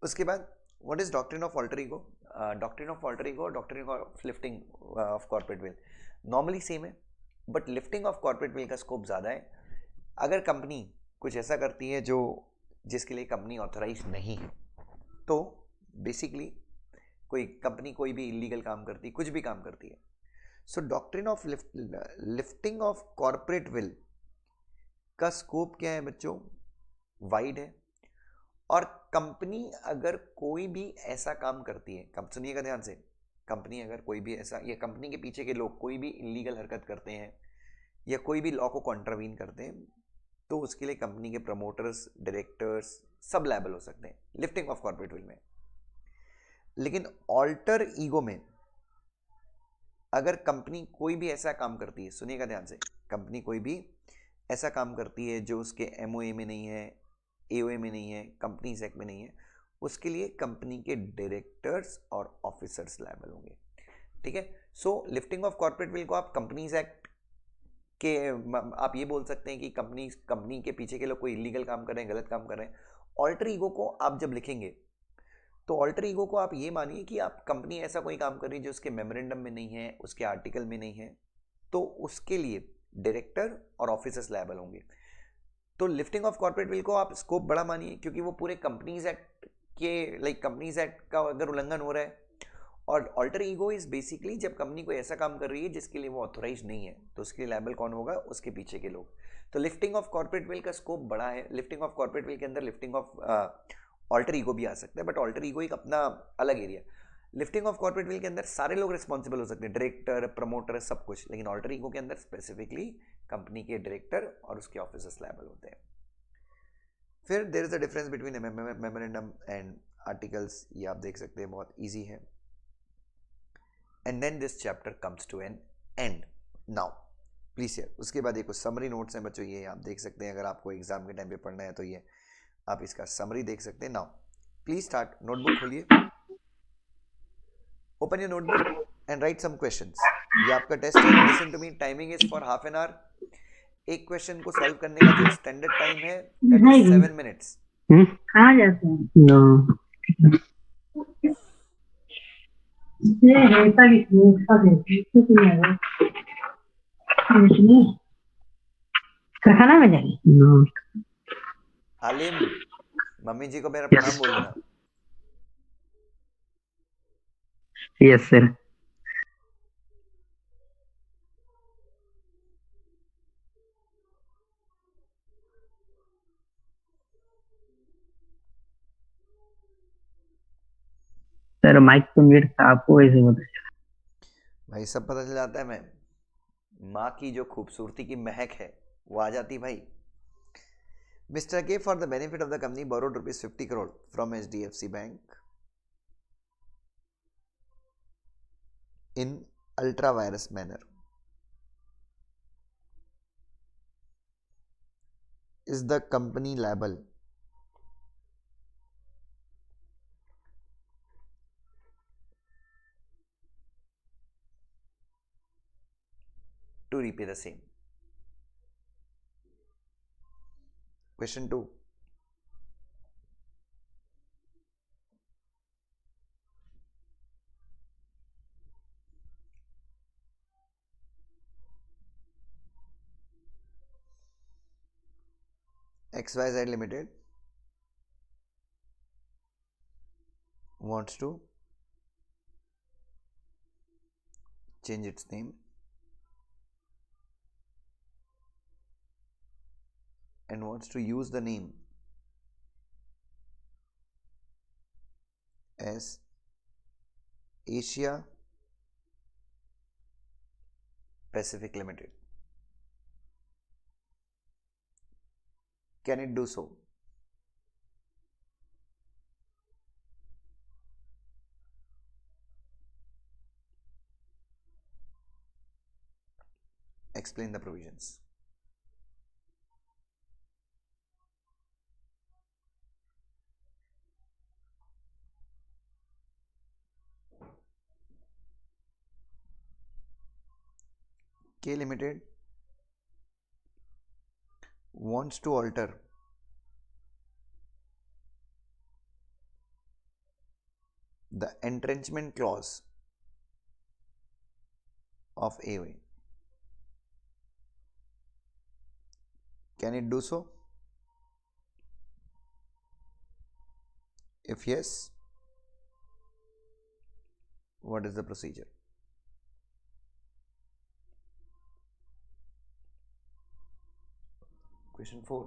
उसके बाद what is doctrine of alter ego? Doctrine of alter ego, doctrine of lifting of corporate veil normally same है, but lifting of corporate veil का स्कोप ज़्यादा है। अगर कंपनी कुछ ऐसा करती है जो जिसके लिए कंपनी ऑथराइज नहीं है, तो बेसिकली कोई कंपनी कोई भी इलीगल काम करती, कुछ भी काम करती है, so doctrine of lifting of corporate veil का स्कोप क्या है बच्चों? वाइड है। और कंपनी अगर कोई भी ऐसा काम करती है, कब सुनिएगा ध्यान से, कंपनी अगर कोई भी ऐसा, या कंपनी के पीछे के लोग कोई भी इलीगल हरकत करते हैं या कोई भी लॉ को कॉन्ट्रावीन करते हैं, तो उसके लिए कंपनी के प्रमोटर्स, डायरेक्टर्स सब लायबल हो सकते हैं लिफ्टिंग ऑफ कॉर्पोरेट विल में। लेकिन ऑल्टर ईगो में अगर कंपनी कोई भी ऐसा काम करती है, सुनिएगा ध्यान से, कंपनी कोई भी ऐसा काम करती है जो उसके एमओए में नहीं है, एओए में नहीं है, कंपनीज एक्ट में नहीं है, उसके लिए कंपनी के डायरेक्टर्स और ऑफिसर्स लायबल होंगे। ठीक है, सो लिफ्टिंग ऑफ कॉर्पोरेट विल को आप कंपनीज एक्ट के, आप ये बोल सकते हैं कि कंपनी के पीछे के लोग कोई इलीगल काम कर रहे हैं, गलत काम कर रहे हैं। ऑल्टर ईगो को आप जब लिखेंगे तो ऑल्टर ईगो को आप ये मानिए कि आप कंपनी ऐसा कोई काम कर रही है जो उसके मेमोरेंडम में नहीं है, उसके आर्टिकल में नहीं है, तो उसके लिए डायरेक्टर और ऑफिसर्स लायबल होंगे। तो लिफ्टिंग ऑफ कॉर्पोरेट विल को आप स्कोप बड़ा मानिए, क्योंकि वो पूरे कंपनीज एक्ट के, लाइक कंपनीज एक्ट का अगर उल्लंघन हो रहा है और ऑल्टर ईगो इज बेसिकली जब कंपनी कोई ऐसा काम कर रही है जिसके लिए वो ऑथोराइज नहीं है, तो उसके लिए लायबल कौन होगा? उसके पीछे के लोग। तो लिफ्टिंग ऑफ कॉर्पोरेट वेल का स्कोप बड़ा है। लिफ्टिंग ऑफ कॉर्पोरेट वेल के अंदर लिफ्टिंग ऑफ ऑल्टर ईगो भी आ सकता है, बट ऑल्टर ईगो एक अपना अलग area. Lifting of corporate veil के अंदर सारे लोग रिस्पॉन्सिबल हो सकते हैं, डायरेक्टर, प्रमोटर, सब कुछ, लेकिन ऑल्टर ईगो के अंदर स्पेसिफिकली कंपनी के डायरेक्टर और उसके ऑफिसर्स लायबल होते हैं। फिर there is a difference between memorandum and articles, ये आप देख सकते हैं, बहुत ईजी है। And then this chapter comes to an end now please यार। उसके बाद ये कुछ समरी नोट्स हैं बच्चों, ये आप देख सकते हैं, अगर आपको एग्जाम के टाइम पे पढ़ना है तो ये आप इसका समरी देख सकते हैं। नाउ प्लीज स्टार्ट, नोटबुक खोलिए, open your notebook and write some questions. ये आपका टेस्ट है, listen to me, timing is for half an hour. एक क्वेश्चन को सॉल्व करने का जो स्टैंडर्ड टाइम है दैट इज 7 मिनट्स। कहाँ जाते हैं? नो कारखाना में जाएंगे। नो आलिम, मम्मी जी को मेरा Yes. प्रणाम बोल देना। Yes sir. सर माइक तो म्यूट था, आपको ऐसे बता। भाई सब पता चल जाता है, मैं माँ की जो खूबसूरती की महक है वो आ जाती भाई। Mr. K, for the benefit of the company, borrowed rupees 50 crore from HDFC Bank in ultra virus manner. Is the company liable to repay the same? Question 2. XYZ Limited wants to change its name and wants to use the name as Asia Pacific Limited. Can it do so? Explain the provisions. K Limited wants to alter the entrenchment clause of AOA. Can it do so? If yes, what is the procedure? Question 4.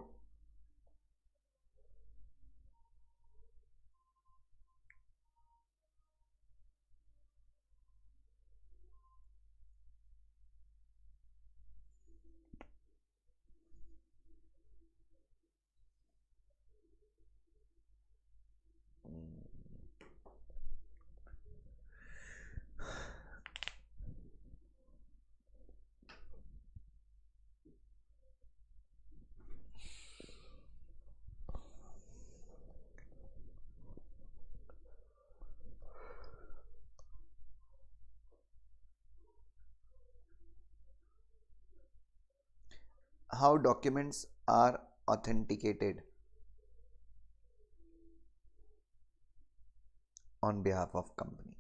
How documents are authenticated on behalf of company?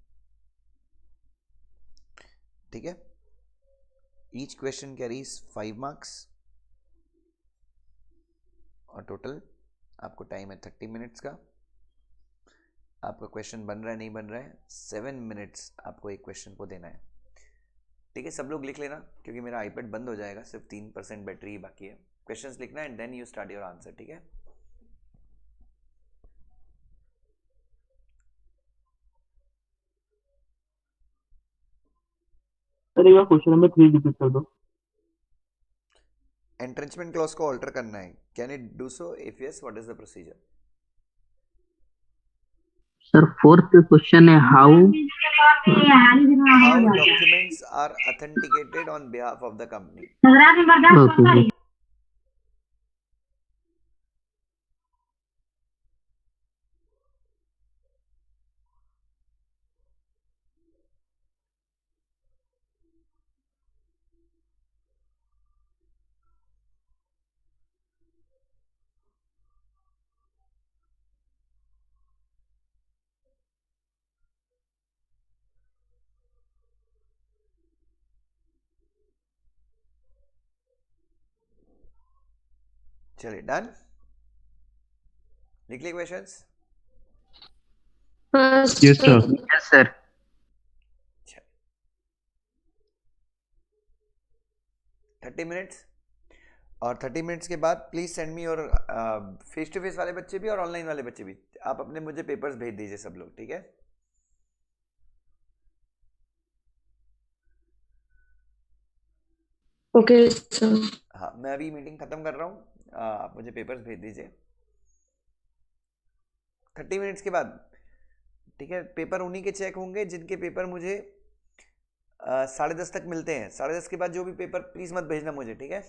ठीक है, each question carries 5 marks और टोटल आपको टाइम है 30 मिनट्स का। आपका क्वेश्चन बन रहा है नहीं बन रहा है, 7 मिनट्स आपको एक क्वेश्चन को देना है, ठीक है। सब लोग लिख लेना क्योंकि मेरा आईपैड बंद हो जाएगा, सिर्फ 3% बैटरी बाकी है। क्वेश्चंस लिखना and then you start your answer, ठीक है। सर एक बार क्वेश्चन नंबर 3 रिपीट कर दो। एंट्रेंचमेंट क्लॉज को ऑल्टर करना है, can it do so? If yes, what is the procedure? Sir fourth question है how how documents are authenticated on behalf of the company. Okay चलिए डन, लिख लिए questions? Yes sir. Yes sir 30 minutes, और 30 मिनट्स के बाद प्लीज सेंड मी और फेस टू फेस वाले बच्चे भी और ऑनलाइन वाले बच्चे भी, आप अपने मुझे पेपर्स भेज दीजिए सब लोग, ठीक है। Okay sir. हाँ मैं अभी मीटिंग खत्म कर रहा हूँ, आप मुझे पेपर्स भेज दीजिए 30 मिनट्स के बाद, ठीक है। पेपर उन्हीं के चेक होंगे जिनके पेपर मुझे 10:30 तक मिलते हैं। 10:30 के बाद जो भी पेपर प्लीज मत भेजना मुझे, ठीक है।